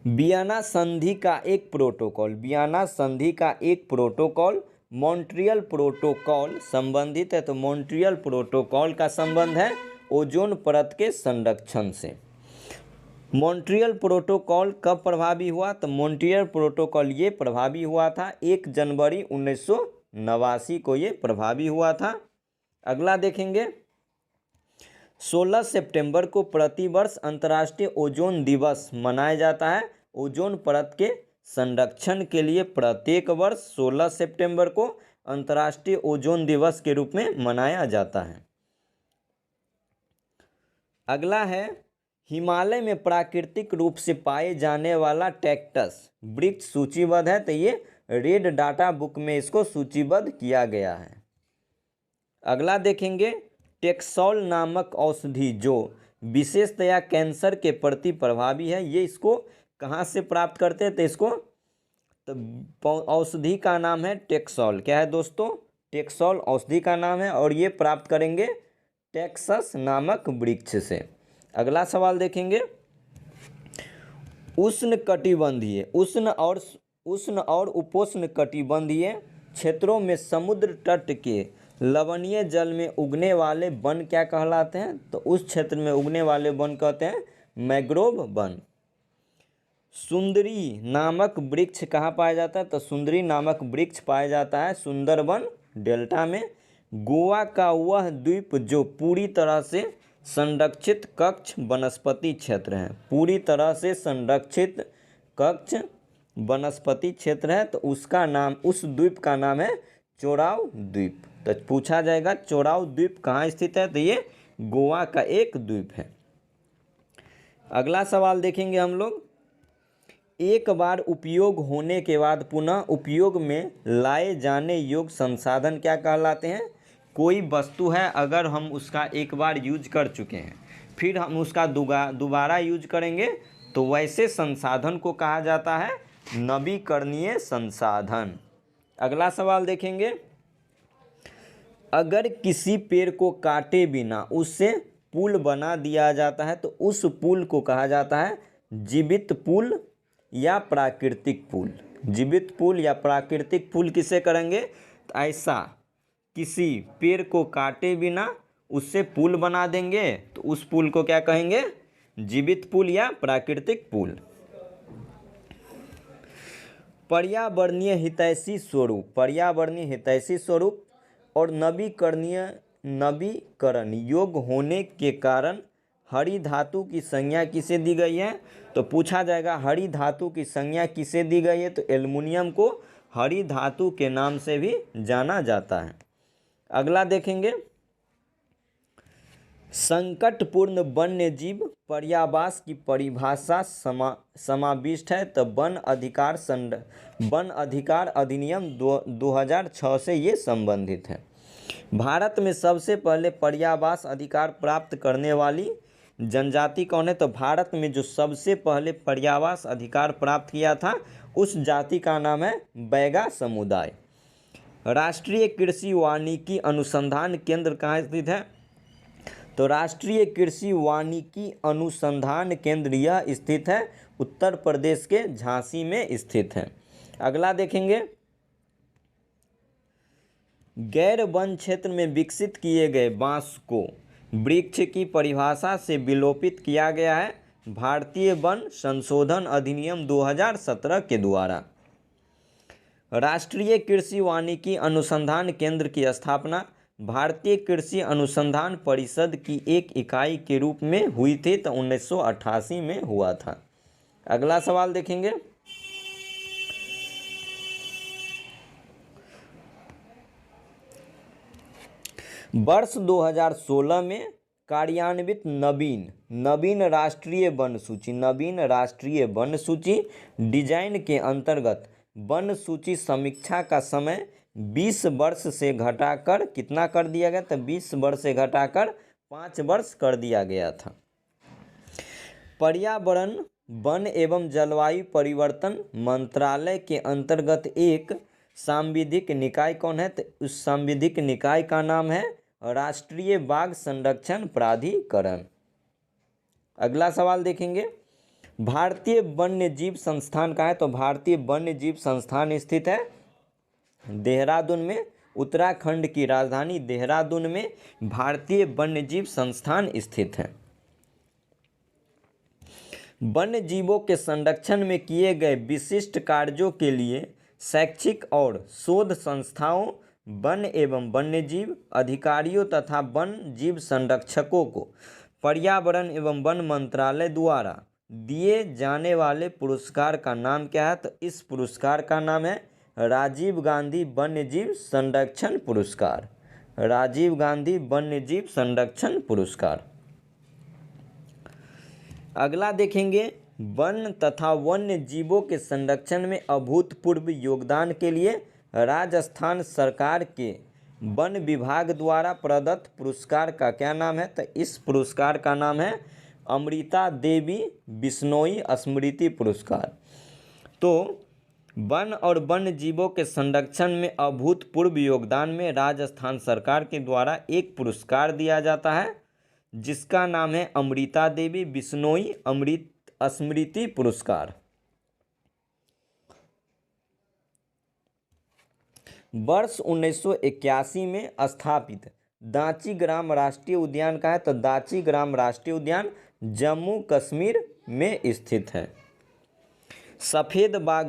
वियना संधि का एक प्रोटोकॉल मॉन्ट्रियल प्रोटोकॉल संबंधित है। तो मॉन्ट्रियल प्रोटोकॉल का संबंध है ओजोन परत के संरक्षण से। मॉन्ट्रियल प्रोटोकॉल कब प्रभावी हुआ? तो मॉन्ट्रियल प्रोटोकॉल ये प्रभावी हुआ था 1 जनवरी 1989 को ये प्रभावी हुआ था। अगला देखेंगे, 16 सितंबर को प्रतिवर्ष अंतर्राष्ट्रीय ओजोन दिवस मनाया जाता है। ओजोन परत के संरक्षण के लिए प्रत्येक वर्ष 16 सितंबर को अंतर्राष्ट्रीय ओजोन दिवस के रूप में मनाया जाता है। अगला है, हिमालय में प्राकृतिक रूप से पाए जाने वाला कैक्टस वृक्ष सूचीबद्ध है। तो ये रेड डाटा बुक में इसको सूचीबद्ध किया गया है। अगला देखेंगे, टेक्सोल नामक औषधि जो विशेषतया कैंसर के प्रति प्रभावी है, ये इसको कहाँ से प्राप्त करते हैं? तो इसको औषधि का नाम है टेक्सोल। क्या है दोस्तों? टेक्सोल औषधि का नाम है और ये प्राप्त करेंगे टेक्सस नामक वृक्ष से। अगला सवाल देखेंगे, उष्ण और उपोष्ण कटिबंधीय क्षेत्रों में समुद्र तट के लवणीय जल में उगने वाले वन क्या कहलाते हैं? तो उस क्षेत्र में उगने वाले वन कहते हैं मैंग्रोव वन। सुंदरी नामक वृक्ष कहाँ पाया जाता है? तो सुंदरी नामक वृक्ष पाया जाता है सुंदरबन डेल्टा में। गोवा का वह द्वीप जो पूरी तरह से संरक्षित कक्ष वनस्पति क्षेत्र है, पूरी तरह से संरक्षित कक्ष वनस्पति क्षेत्र है, तो उसका नाम, उस द्वीप का नाम है चोराव द्वीप। तो पूछा जाएगा चोराव द्वीप कहाँ स्थित है? तो ये गोवा का एक द्वीप है। अगला सवाल देखेंगे हम लोग, एक बार उपयोग होने के बाद पुनः उपयोग में लाए जाने योग्य संसाधन क्या कहलाते हैं? कोई वस्तु है, अगर हम उसका एक बार यूज कर चुके हैं फिर हम उसका दोबारा यूज करेंगे तो वैसे संसाधन को कहा जाता है नवीकरणीय संसाधन। अगला सवाल देखेंगे, अगर किसी पेड़ को काटे बिना उससे पुल बना दिया जाता है तो उस पुल को कहा जाता है जीवित पुल या प्राकृतिक पुल। जीवित पुल या प्राकृतिक पुल किसे करेंगे? तो ऐसा किसी पेड़ को काटे बिना उससे पुल बना देंगे तो उस पुल को क्या कहेंगे? जीवित पुल या प्राकृतिक पुल। पर्यावरणीय हितैषी स्वरूप, पर्यावरणीय हितैषी स्वरूप और नवीकरण योग्य होने के कारण हरी धातु की संज्ञा किसे दी गई है? तो पूछा जाएगा हरी धातु की संज्ञा किसे दी गई है? तो एल्युमिनियम को हरी धातु के नाम से भी जाना जाता है। अगला देखेंगे, संकटपूर्ण वन्य जीव पर्यावास की परिभाषा समाविष्ट है। तो वन अधिकार अधिनियम 2006 से ये संबंधित है। भारत में सबसे पहले पर्यावास अधिकार प्राप्त करने वाली जनजाति कौन है? तो भारत में जो सबसे पहले पर्यावास अधिकार प्राप्त किया था उस जाति का नाम है बैगा समुदाय। राष्ट्रीय कृषि वानिकी अनुसंधान केंद्र कहाँ स्थित है? तो राष्ट्रीय कृषि वानिकी अनुसंधान केंद्र यह स्थित है उत्तर प्रदेश के झांसी में स्थित है। अगला देखेंगे, गैर वन क्षेत्र में विकसित किए गए बांस को वृक्ष की परिभाषा से विलोपित किया गया है भारतीय वन संशोधन अधिनियम 2017 के द्वारा। राष्ट्रीय कृषि वानिकी अनुसंधान केंद्र की स्थापना भारतीय कृषि अनुसंधान परिषद की एक इकाई के रूप में हुई थी तो 1988 में हुआ था। अगला सवाल देखेंगे, वर्ष 2016 में कार्यान्वित नवीन राष्ट्रीय वन सूची डिजाइन के अंतर्गत वन सूची समीक्षा का समय 20 वर्ष से घटाकर कितना कर दिया गया? तो 20 वर्ष से घटाकर 5 वर्ष कर दिया गया था। पर्यावरण वन एवं जलवायु परिवर्तन मंत्रालय के अंतर्गत एक सांविधिक निकाय कौन है? तो उस सांविधिक निकाय का नाम है राष्ट्रीय बाघ संरक्षण प्राधिकरण। अगला सवाल देखेंगे, भारतीय वन्य जीव संस्थान कहाँ है? तो भारतीय वन्य जीव संस्थान स्थित है देहरादून में। उत्तराखंड की राजधानी देहरादून में भारतीय वन्य जीव संस्थान स्थित है। वन्य जीवों के संरक्षण में किए गए विशिष्ट कार्यों के लिए शैक्षिक और शोध संस्थाओं, वन एवं वन्यजीव अधिकारियों तथा वन जीव संरक्षकों को पर्यावरण एवं वन मंत्रालय द्वारा दिए जाने वाले पुरस्कार का नाम क्या है? तो इस पुरस्कार का नाम है राजीव गांधी वन्यजीव संरक्षण पुरस्कार। राजीव गांधी वन्यजीव संरक्षण पुरस्कार। अगला देखेंगे, वन तथा वन्य जीवों के संरक्षण में अभूतपूर्व योगदान के लिए राजस्थान सरकार के वन विभाग द्वारा प्रदत्त पुरस्कार का क्या नाम है? तो इस पुरस्कार का नाम है अमृता देवी बिश्नोई स्मृति पुरस्कार। तो वन और वन्य जीवों के संरक्षण में अभूतपूर्व योगदान में राजस्थान सरकार के द्वारा एक पुरस्कार दिया जाता है जिसका नाम है अमृता देवी बिश्नोई स्मृति पुरस्कार। वर्ष 1981 में स्थापित दाची ग्राम राष्ट्रीय उद्यान का है? तो दाची ग्राम राष्ट्रीय उद्यान जम्मू कश्मीर में स्थित है। सफ़ेद बाघ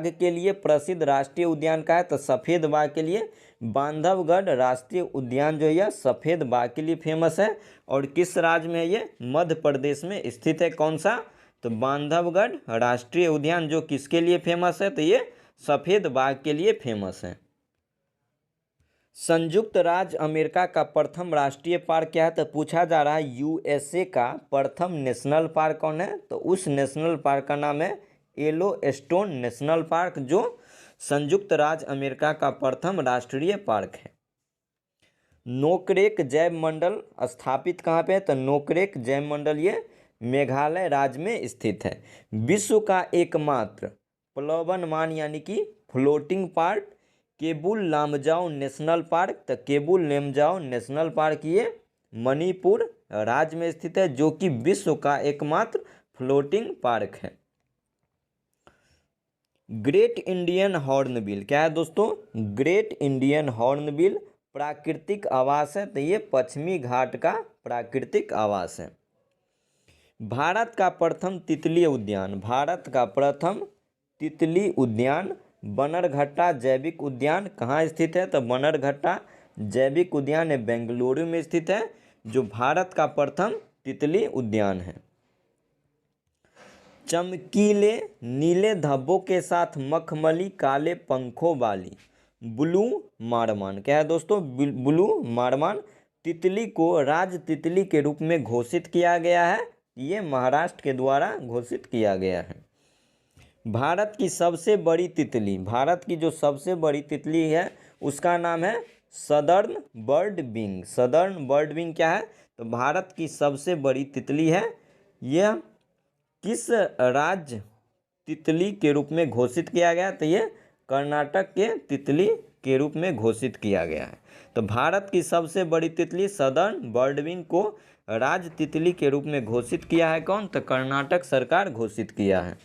के लिए प्रसिद्ध राष्ट्रीय उद्यान का है? तो सफ़ेद बाघ के लिए बांधवगढ़ राष्ट्रीय उद्यान जो है यह सफ़ेद बाघ के लिए फेमस है। और किस राज्य में है ये? मध्य प्रदेश में स्थित है। कौन सा? तो बांधवगढ़ राष्ट्रीय उद्यान जो किसके लिए फेमस है? तो ये सफ़ेद बाघ के लिए फेमस है। संयुक्त राज्य अमेरिका का प्रथम राष्ट्रीय पार्क क्या है? तो पूछा जा रहा है यूएसए का प्रथम नेशनल पार्क कौन है? तो उस नेशनल पार्क का नाम है येलोस्टोन नेशनल पार्क जो संयुक्त राज्य अमेरिका का प्रथम राष्ट्रीय पार्क है। नोकरेक जैव मंडल स्थापित कहाँ पे है? तो नोकरेक जैव मंडल ये मेघालय राज्य में स्थित है। विश्व का एकमात्र प्लवनमान यानी कि floating park Keibul Lamjao national park. तो केबुल लामजाओ नेशनल पार्क ये मणिपुर राज्य में स्थित है, जो कि विश्व का एकमात्र फ्लोटिंग पार्क है। ग्रेट इंडियन हॉर्नबिल क्या है दोस्तों? ग्रेट इंडियन हॉर्नबिल प्राकृतिक आवास है। तो ये पश्चिमी घाट का प्राकृतिक आवास है। भारत का प्रथम तितली उद्यान, भारत का प्रथम तितली उद्यान बनरघट्टा जैविक उद्यान कहाँ स्थित है? तो बनरघट्टा जैविक उद्यान बेंगलुरु में स्थित है, जो भारत का प्रथम तितली उद्यान है। चमकीले नीले धब्बों के साथ मखमली काले पंखों वाली ब्लू मारमान क्या है दोस्तों? ब्लू मारमान तितली को राज तितली के रूप में घोषित किया गया है। ये महाराष्ट्र के द्वारा घोषित किया गया है। भारत की सबसे बड़ी तितली, भारत की जो सबसे बड़ी तितली है उसका नाम है southern bird wing. Southern bird wing क्या है? तो भारत की सबसे बड़ी तितली है। यह किस राज्य तितली के रूप में घोषित किया गया? तो ये कर्नाटक के तितली के रूप में घोषित किया गया है। तो भारत की सबसे बड़ी तितली सदर्न बर्ड विंग को राज्य तितली के रूप में घोषित किया है कौन? तो कर्नाटक सरकार घोषित किया है।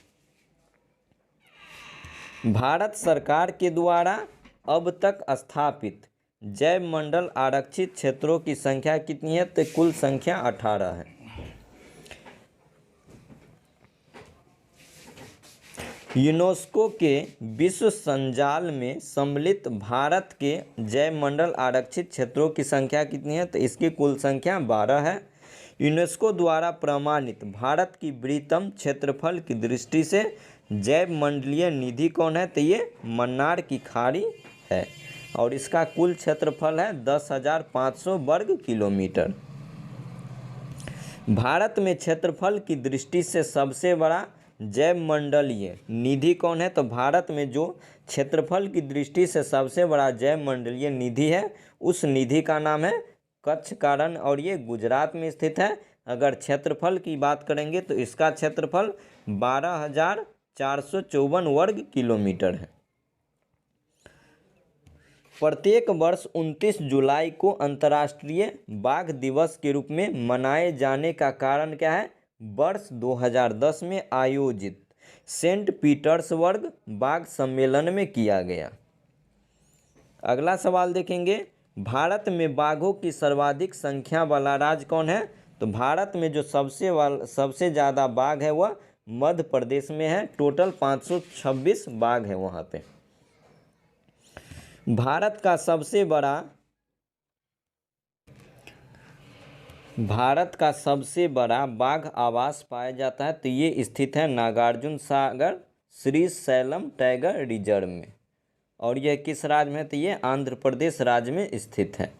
भारत सरकार के द्वारा अब तक स्थापित जैव मंडल आरक्षित क्षेत्रों की संख्या कितनी है? तो कुल संख्या 18 है। यूनेस्को के विश्व संजाल में सम्मिलित भारत के जैव मंडल आरक्षित क्षेत्रों की संख्या कितनी है? तो इसकी कुल संख्या 12 है। यूनेस्को द्वारा प्रमाणित भारत की बृहत्तम क्षेत्रफल की दृष्टि से जैव मंडलीय निधि कौन है? तो ये मन्नार की खाड़ी है और इसका कुल क्षेत्रफल है 10,500 वर्ग किलोमीटर। भारत में क्षेत्रफल की दृष्टि से सबसे बड़ा जैव मंडलीय निधि कौन है? तो भारत में जो क्षेत्रफल की दृष्टि से सबसे बड़ा जैव मंडलीय निधि है उस निधि का नाम है कच्छ कारण और ये गुजरात में स्थित है। अगर क्षेत्रफल की बात करेंगे तो इसका क्षेत्रफल 12,454 वर्ग किलोमीटर है। प्रत्येक वर्ष 29 जुलाई को अंतर्राष्ट्रीय बाघ दिवस के रूप में मनाए जाने का कारण क्या है? वर्ष 2010 में आयोजित सेंट पीटर्सबर्ग बाघ सम्मेलन में किया गया। अगला सवाल देखेंगे, भारत में बाघों की सर्वाधिक संख्या वाला राज्य कौन है? तो भारत में जो सबसे ज़्यादा बाघ है वह मध्य प्रदेश में है। टोटल 526 बाघ है वहाँ पे। भारत का सबसे बड़ा बाघ आवास पाया जाता है तो ये स्थित है Nagarjuna Sagar Shri slam tiger reserve में और यह किस राज्य में है? तो ये आंध्र प्रदेश राज्य में स्थित है।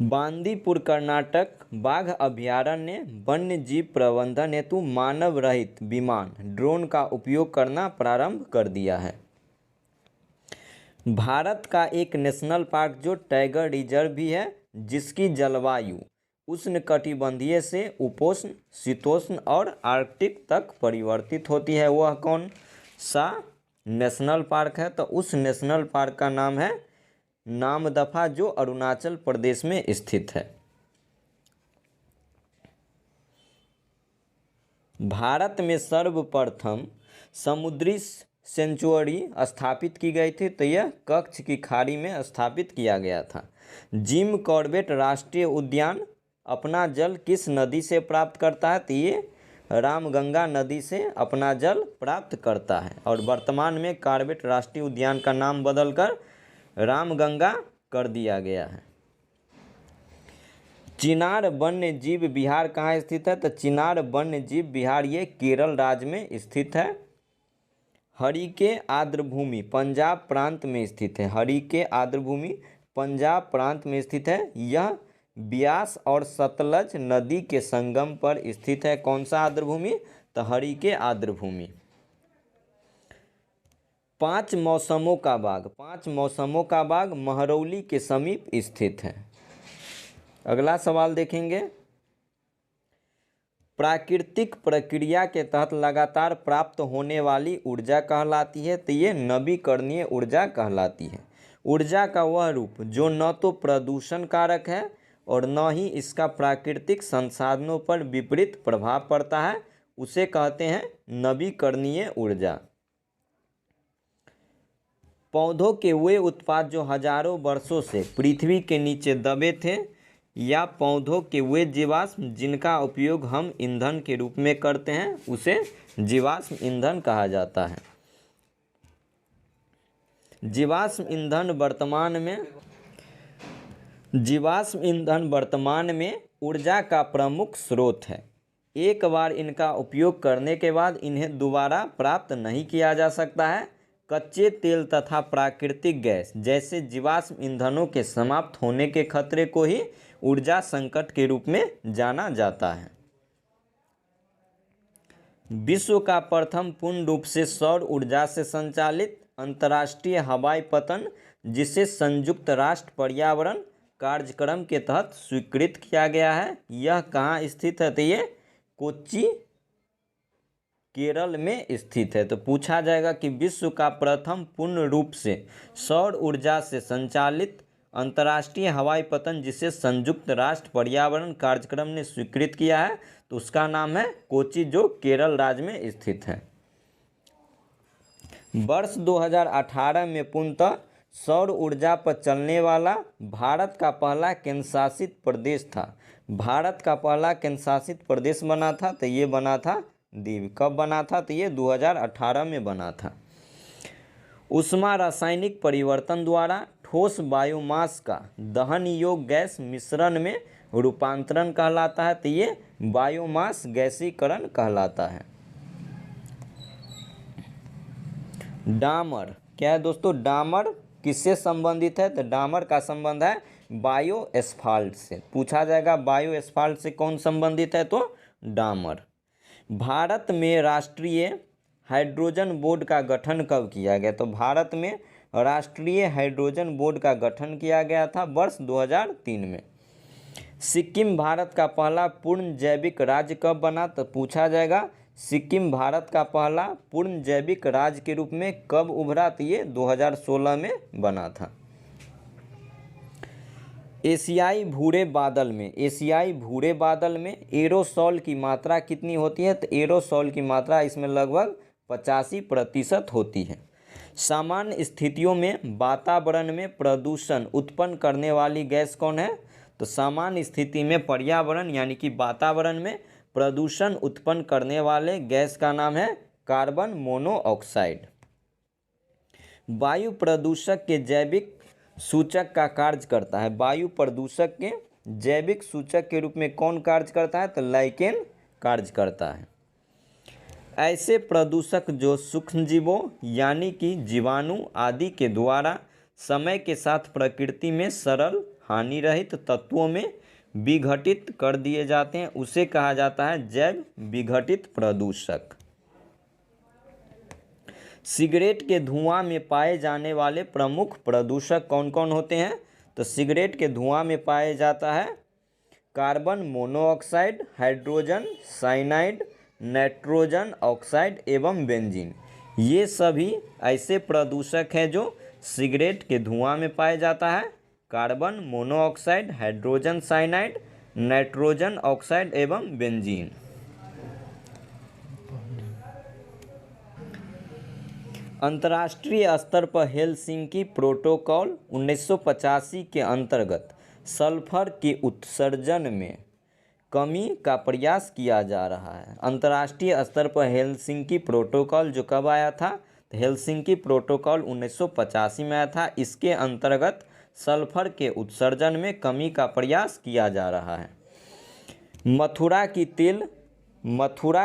बांदीपुर कर्नाटक बाघ अभयारण्य ने वन्य जीव प्रबंधन हेतु मानव रहित विमान ड्रोन का उपयोग करना प्रारंभ कर दिया है। भारत का एक नेशनल पार्क जो टाइगर रिजर्व भी है, जिसकी जलवायु उष्णकटिबंधीय से उपोष्ण, शीतोष्ण और आर्कटिक तक परिवर्तित होती है, वह कौन सा नेशनल पार्क है? तो उस नेशनल पार्क का नाम है नामदफा जो अरुणाचल प्रदेश में स्थित है। भारत में सर्वप्रथम समुद्री सेंचुरी स्थापित की गई थी तो यह कच्छ की खाड़ी में स्थापित किया गया था। जिम कॉर्बेट राष्ट्रीय उद्यान अपना जल किस नदी से प्राप्त करता है? तो ये रामगंगा नदी से अपना जल प्राप्त करता है और वर्तमान में कॉर्बेट राष्ट्रीय उद्यान का नाम बदलकर रामगंगा कर दिया गया है। चिनार वन्य जीव विहार कहाँ स्थित है? तो चिनार वन्य जीव विहार ये केरल राज्य में स्थित है। हरिके आर्द्रभूमि पंजाब प्रांत में स्थित है। हरिके आर्द्रभूमि पंजाब प्रांत में स्थित है। यह ब्यास और सतलज नदी के संगम पर स्थित है। कौन सा आर्द्रभूमि? तो हरिके आर्द्रभूमि। पांच मौसमों का बाग, पांच मौसमों का बाग महरौली के समीप स्थित है। अगला सवाल देखेंगे, प्राकृतिक प्रक्रिया के तहत लगातार प्राप्त होने वाली ऊर्जा कहलाती है, तो ये नवीकरणीय ऊर्जा कहलाती है। ऊर्जा का वह रूप जो न तो प्रदूषण कारक है और न ही इसका प्राकृतिक संसाधनों पर विपरीत प्रभाव पड़ता है, उसे कहते हैं नवीकरणीय ऊर्जा। पौधों के वे उत्पाद जो हजारों वर्षों से पृथ्वी के नीचे दबे थे, या पौधों के वे जीवाश्म जिनका उपयोग हम ईंधन के रूप में करते हैं, उसे जीवाश्म ईंधन कहा जाता है। जीवाश्म ईंधन वर्तमान में ऊर्जा का प्रमुख स्रोत है। एक बार इनका उपयोग करने के बाद इन्हें दोबारा प्राप्त नहीं किया जा सकता है। कच्चे तेल तथा प्राकृतिक गैस जैसे जीवाश्म ईंधनों के समाप्त होने के खतरे को ही ऊर्जा संकट के रूप में जाना जाता है। विश्व का प्रथम पूर्ण रूप से सौर ऊर्जा से संचालित अंतर्राष्ट्रीय हवाई पतन, जिसे संयुक्त राष्ट्र पर्यावरण कार्यक्रम के तहत स्वीकृत किया गया है, यह कहाँ स्थित है? तो ये कोच्चि केरल में स्थित है। तो पूछा जाएगा कि विश्व का प्रथम पूर्ण रूप से सौर ऊर्जा से संचालित अंतर्राष्ट्रीय हवाई पतन जिसे संयुक्त राष्ट्र पर्यावरण कार्यक्रम ने स्वीकृत किया है, तो उसका नाम है कोच्चि, जो केरल राज्य में स्थित है। वर्ष 2018 में पूर्णतः सौर ऊर्जा पर चलने वाला भारत का पहला केंद्रशासित प्रदेश था। भारत का पहला केंद्रशासित प्रदेश बना था, तो ये बना था दीव। कब बना था? तो ये 2018 में बना था। ऊष्मा रासायनिक परिवर्तन द्वारा ठोस बायोमास का दहन योग्य गैस मिश्रण में रूपांतरण कहलाता है, तो ये बायोमास गैसीकरण कहलाता है। डामर क्या है दोस्तों? डामर किससे संबंधित है? तो डामर का संबंध है बायो एस्फाल्ट से। पूछा जाएगा बायो एस्फाल्ट से कौन संबंधित है? तो डामर। भारत में राष्ट्रीय हाइड्रोजन बोर्ड का गठन कब किया गया? तो भारत में राष्ट्रीय हाइड्रोजन बोर्ड का गठन किया गया था वर्ष 2003 में। सिक्किम भारत का पहला पूर्ण जैविक राज्य कब बना? तो पूछा जाएगा सिक्किम भारत का पहला पूर्ण जैविक राज्य के रूप में कब उभरा? तो ये 2016 में बना था। एशियाई भूरे बादल में एरोसोल की मात्रा कितनी होती है? तो एरोसोल की मात्रा इसमें लगभग 85% होती है। सामान्य स्थितियों में वातावरण में प्रदूषण उत्पन्न करने वाली गैस कौन है? तो सामान्य स्थिति में पर्यावरण यानी कि वातावरण में प्रदूषण उत्पन्न करने वाले गैस का नाम है कार्बन मोनोऑक्साइड। वायु प्रदूषक के जैविक सूचक का कार्य करता है। वायु प्रदूषक के जैविक सूचक के रूप में कौन कार्य करता है? तो लाइकेन कार्य करता है। ऐसे प्रदूषक जो सूक्ष्मजीवों यानी कि जीवाणु आदि के द्वारा समय के साथ प्रकृति में सरल हानि रहित तत्वों में विघटित कर दिए जाते हैं, उसे कहा जाता है जैव विघटित प्रदूषक। सिगरेट के धुआं में पाए जाने वाले प्रमुख प्रदूषक कौन कौन होते हैं? तो सिगरेट के धुआं में पाए जाता है carbon monoxide, hydrogen cyanide, nitrogen oxide एवं बेंजीन। ये सभी ऐसे प्रदूषक हैं जो सिगरेट के धुआं में पाए जाता है। Carbon monoxide, hydrogen cyanide, nitrogen oxide एवं बेंजीन। अंतर्राष्ट्रीय स्तर पर हेलसिंकी प्रोटोकॉल 1985 के अंतर्गत सल्फर के उत्सर्जन में कमी का प्रयास किया जा रहा है। अंतर्राष्ट्रीय स्तर पर हेलसिंकी प्रोटोकॉल जो कब आया था? तो हेलसिंकी प्रोटोकॉल 1985 में आया था। इसके अंतर्गत सल्फर के उत्सर्जन में कमी का प्रयास किया जा रहा है। मथुरा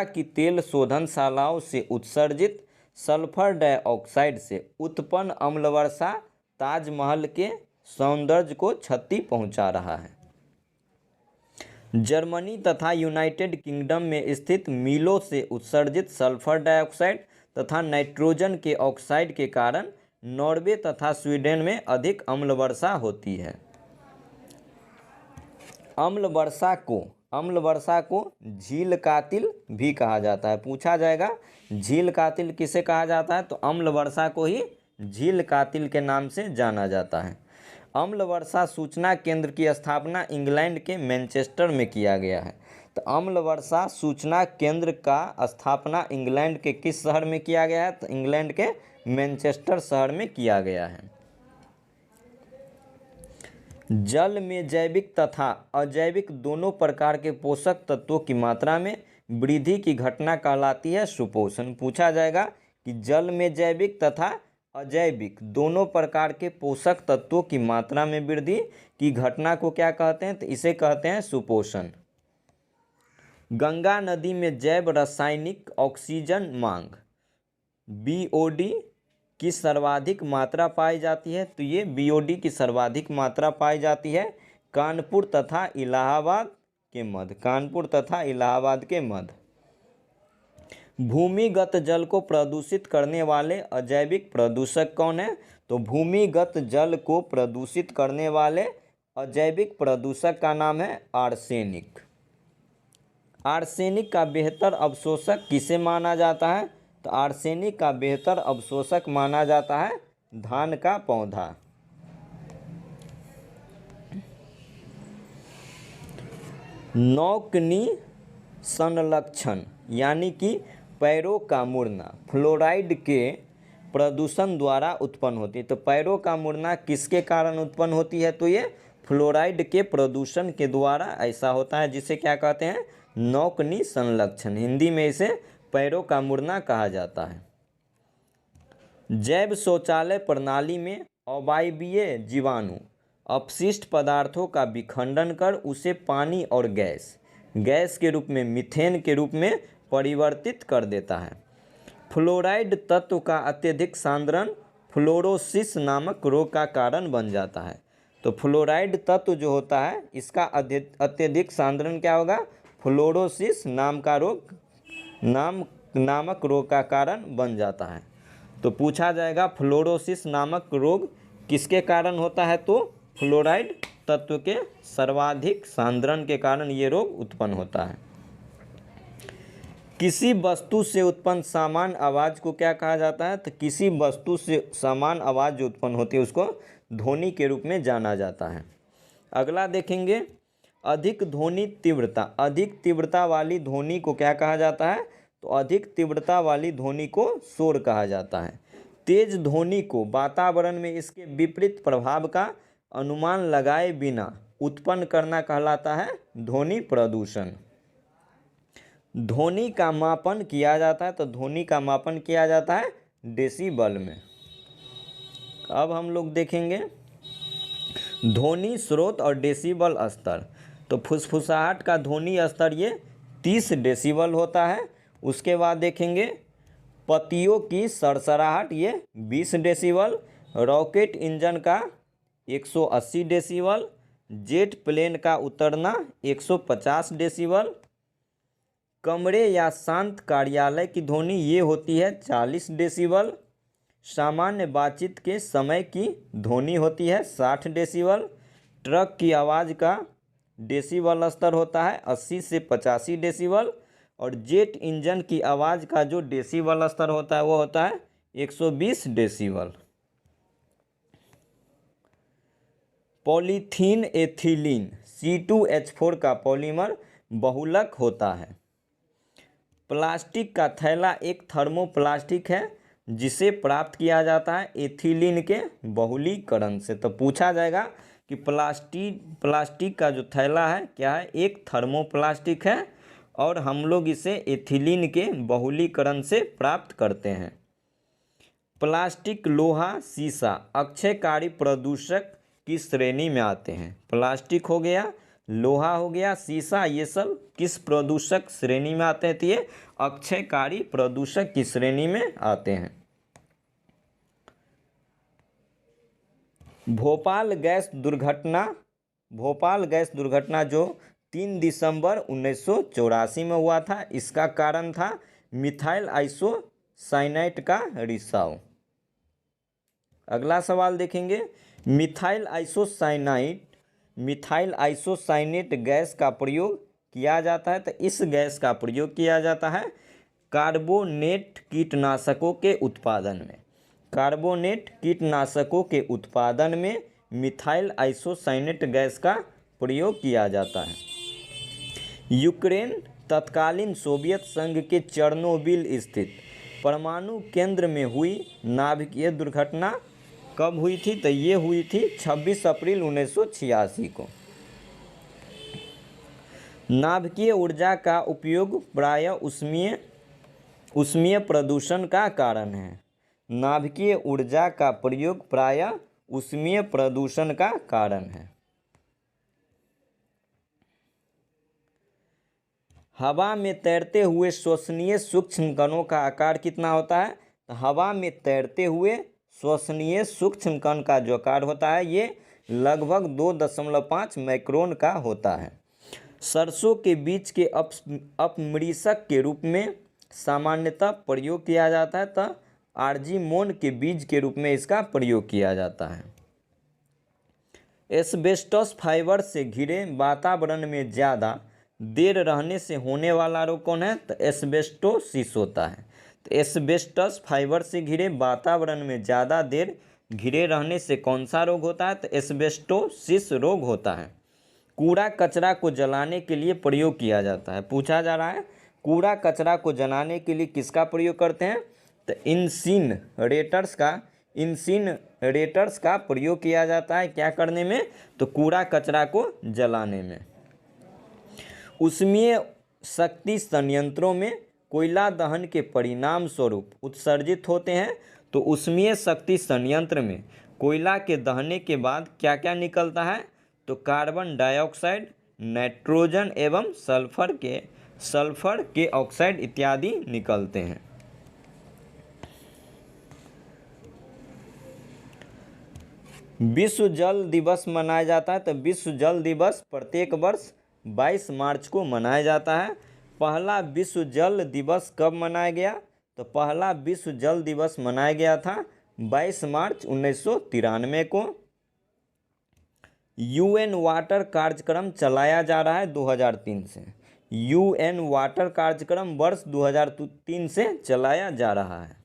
की तेल शोधनशालाओं से उत्सर्जित सल्फर डाइऑक्साइड से उत्पन्न अम्लवर्षा ताजमहल के सौंदर्य को क्षति पहुंचा रहा है। जर्मनी तथा यूनाइटेड किंगडम में स्थित मिलों से उत्सर्जित सल्फर डाइऑक्साइड तथा नाइट्रोजन के ऑक्साइड के कारण नॉर्वे तथा स्वीडन में अधिक अम्ल वर्षा होती है। अम्ल वर्षा को झील कातिल भी कहा जाता है। पूछा जाएगा झील कातिल किसे कहा जाता है, तो अम्ल वर्षा को ही झील कातिल के नाम से जाना जाता है। अम्ल वर्षा सूचना केंद्र की स्थापना इंग्लैंड के मैनचेस्टर में किया गया है। तो अम्ल वर्षा सूचना केंद्र का स्थापना इंग्लैंड के किस शहर में किया गया है, तो इंग्लैंड के मैनचेस्टर शहर में किया गया है। जल में जैविक तथा अजैविक दोनों प्रकार के पोषक तत्वों की मात्रा में वृद्धि की घटना कहलाती है सुपोषण। पूछा जाएगा कि जल में जैविक तथा अजैविक दोनों प्रकार के पोषक तत्वों की मात्रा में वृद्धि की घटना को क्या कहते हैं, तो इसे कहते हैं सुपोषण। गंगा नदी में जैव रासायनिक ऑक्सीजन मांग बीओडी की सर्वाधिक मात्रा पाई जाती है, तो ये बीओडी की सर्वाधिक मात्रा पाई जाती है कानपुर तथा इलाहाबाद के मध्य। भूमिगत जल को प्रदूषित करने वाले अजैविक प्रदूषक कौन है, तो भूमिगत जल को प्रदूषित करने वाले अजैविक प्रदूषक का नाम है आर्सेनिक। आर्सेनिक का बेहतर अवशोषक किसे माना जाता है, तो आर्सेनिक का बेहतर अवशोषक माना जाता है धान का पौधा। नौकनी संलक्षण यानी कि पैरों का मुड़ना फ्लोराइड के प्रदूषण द्वारा उत्पन्न होती है। तो पैरों का मुड़ना किसके कारण उत्पन्न होती है, तो ये फ्लोराइड के प्रदूषण के द्वारा ऐसा होता है, जिसे क्या कहते हैं नौकनी संलक्षण। हिंदी में इसे पैरों का मुड़ना कहा जाता है। जैव शौचालय प्रणाली में अवायवीय जीवाणु अपशिष्ट पदार्थों का विखंडन कर उसे पानी और गैस के रूप में मीथेन के रूप में परिवर्तित कर देता है। फ्लोराइड तत्व का अत्यधिक सांद्रण फ्लोरोसिस नामक रोग का कारण बन जाता है। तो फ्लोराइड तत्व जो होता है इसका अत्यधिक सांद्रण क्या होगा, फ्लोरोसिस नामक रोग का कारण बन जाता है। तो पूछा जाएगा फ्लोरोसिस नामक रोग किसके कारण होता है, तो फ्लोराइड तत्व के सर्वाधिक सांद्रण के कारण ये रोग उत्पन्न होता है। किसी वस्तु से उत्पन्न समान आवाज़ को क्या कहा जाता है, तो किसी वस्तु से समान आवाज़ जो उत्पन्न होती है उसको ध्वनि के रूप में जाना जाता है। अगला देखेंगे अधिक तीव्रता वाली ध्वनि को क्या कहा जाता है, तो अधिक तीव्रता वाली ध्वनि को शोर कहा जाता है। तेज ध्वनि को वातावरण में इसके विपरीत प्रभाव का अनुमान लगाए बिना उत्पन्न करना कहलाता है ध्वनि प्रदूषण। ध्वनि का मापन किया जाता है, तो ध्वनि का मापन किया जाता है डेसिबल में। अब हम लोग देखेंगे ध्वनि स्रोत और डेसिबल स्तर। तो फुसफुसाहट का ध्वनि स्तर ये 30 डेसिबल होता है। उसके बाद देखेंगे पतियों की सरसराहट ये 20 डेसिबल, रॉकेट इंजन का 180 डेसिबल, जेट प्लेन का उतरना 150 डेसिबल, कमरे या शांत कार्यालय की ध्वनि ये होती है 40 डेसिबल, सामान्य बातचीत के समय की ध्वनि होती है 60 डेसिबल, ट्रक की आवाज़ का डेसिबल स्तर होता है 80 से 85 डेसिबल, और जेट इंजन की आवाज़ का जो डेसिबल स्तर होता है वो होता है 120 डेसिबल। पॉलीथीन एथिलीन C2H4 का पॉलीमर बहुलक होता है। प्लास्टिक का थैला एक थर्मोप्लास्टिक है जिसे प्राप्त किया जाता है एथिलीन के बहुलीकरण से। तो पूछा जाएगा कि प्लास्टिक का जो थैला है क्या है, एक थर्मोप्लास्टिक है और हम लोग इसे एथिलीन के बहुलीकरण से प्राप्त करते हैं। प्लास्टिक, लोहा, शीशा अक्षयकारी प्रदूषक की श्रेणी में आते हैं। प्लास्टिक हो गया, लोहा हो गया, शीशा, ये सब किस प्रदूषक श्रेणी में आते हैं, तो ये अक्षयकारी प्रदूषक की श्रेणी में आते हैं। भोपाल गैस दुर्घटना जो 3 दिसंबर 1984 में हुआ था, इसका कारण था मिथाइल साइनाइड का रिसाव। अगला सवाल देखेंगे, मिथाइल आइसोसाइनेट गैस का प्रयोग किया जाता है। तो इस गैस का प्रयोग किया जाता है कार्बोनेट कीटनाशकों के उत्पादन में। कार्बोनेट कीटनाशकों के उत्पादन में मिथाइल आइसोसाइनेट गैस का प्रयोग किया जाता है। यूक्रेन तत्कालीन सोवियत संघ के चेर्नोबिल स्थित परमाणु केंद्र में हुई नाभिकीय दुर्घटना कब हुई थी? तो ये हुई थी 26 अप्रैल 1986 को। नाभिकीय ऊर्जा का उपयोग प्रायः ऊष्मीय प्रदूषण का कारण है। नाभिकीय ऊर्जा का प्रयोग प्रायः ऊष्मीय प्रदूषण का कारण है। हवा में तैरते हुए श्वसनीय सूक्ष्म कणों का आकार कितना होता है? तो हवा में तैरते हुए श्वसनीय सूक्ष्म कण का जो आकार होता है ये लगभग 2.5 माइक्रोन का होता है। सरसों के बीज के अपमृषक के रूप में सामान्यतः प्रयोग किया जाता है। तो आर्जीमोन के बीज के रूप में इसका प्रयोग किया जाता है। एस्बेस्टॉस फाइबर से घिरे वातावरण में ज़्यादा देर रहने से होने वाला रोग कौन है? तो एस्बेस्टोसिस होता है। तो एस्बेस्टस फाइबर से घिरे वातावरण में ज़्यादा देर घिरे रहने से कौन सा रोग होता है? तो एस्बेस्टोसिस रोग होता है। कूड़ा कचरा को जलाने के लिए प्रयोग किया जाता है। पूछा जा रहा है कूड़ा कचरा को जलाने के लिए किसका प्रयोग करते हैं? तो इंसिनरेटर्स का प्रयोग किया जाता है। क्या करने में? तो कूड़ा कचरा को जलाने में। ऊष्मीय शक्ति संयंत्रों में कोयला दहन के परिणाम स्वरूप उत्सर्जित होते हैं। तो ऊष्मीय शक्ति संयंत्र में कोयला के दहने के बाद क्या क्या निकलता है? तो कार्बन डाइऑक्साइड, नाइट्रोजन एवं सल्फर के ऑक्साइड इत्यादि निकलते हैं। विश्व जल दिवस मनाया जाता है। तो विश्व जल दिवस प्रत्येक वर्ष 22 मार्च को मनाया जाता है। पहला विश्व जल दिवस कब मनाया गया? तो पहला विश्व जल दिवस मनाया गया था 22 मार्च 1993 को। यूएन वाटर कार्यक्रम चलाया जा रहा है 2003 से। यूएन वाटर कार्यक्रम वर्ष 2003 से चलाया जा रहा है।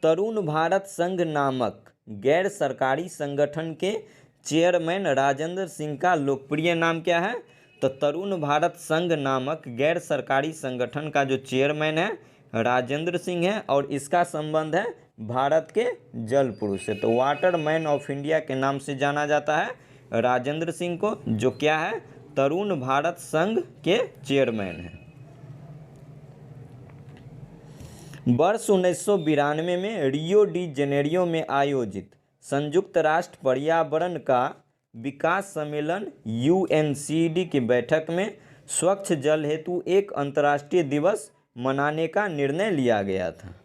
तरुण भारत संघ नामक गैर सरकारी संगठन के चेयरमैन राजेंद्र सिंह का लोकप्रिय नाम क्या है? तो तरुण भारत संघ नामक गैर सरकारी संगठन का जो चेयरमैन है राजेंद्र सिंह है और इसका संबंध है भारत के जल पुरुष से। तो वाटर मैन ऑफ इंडिया के नाम से जाना जाता है राजेंद्र सिंह को, जो क्या है? तरुण भारत संघ के चेयरमैन है। वर्ष 1992 में रियो डी जेनेरियो में आयोजित संयुक्त राष्ट्र पर्यावरण का विकास सम्मेलन यूएनसीडी की बैठक में स्वच्छ जल हेतु एक अंतर्राष्ट्रीय दिवस मनाने का निर्णय लिया गया था।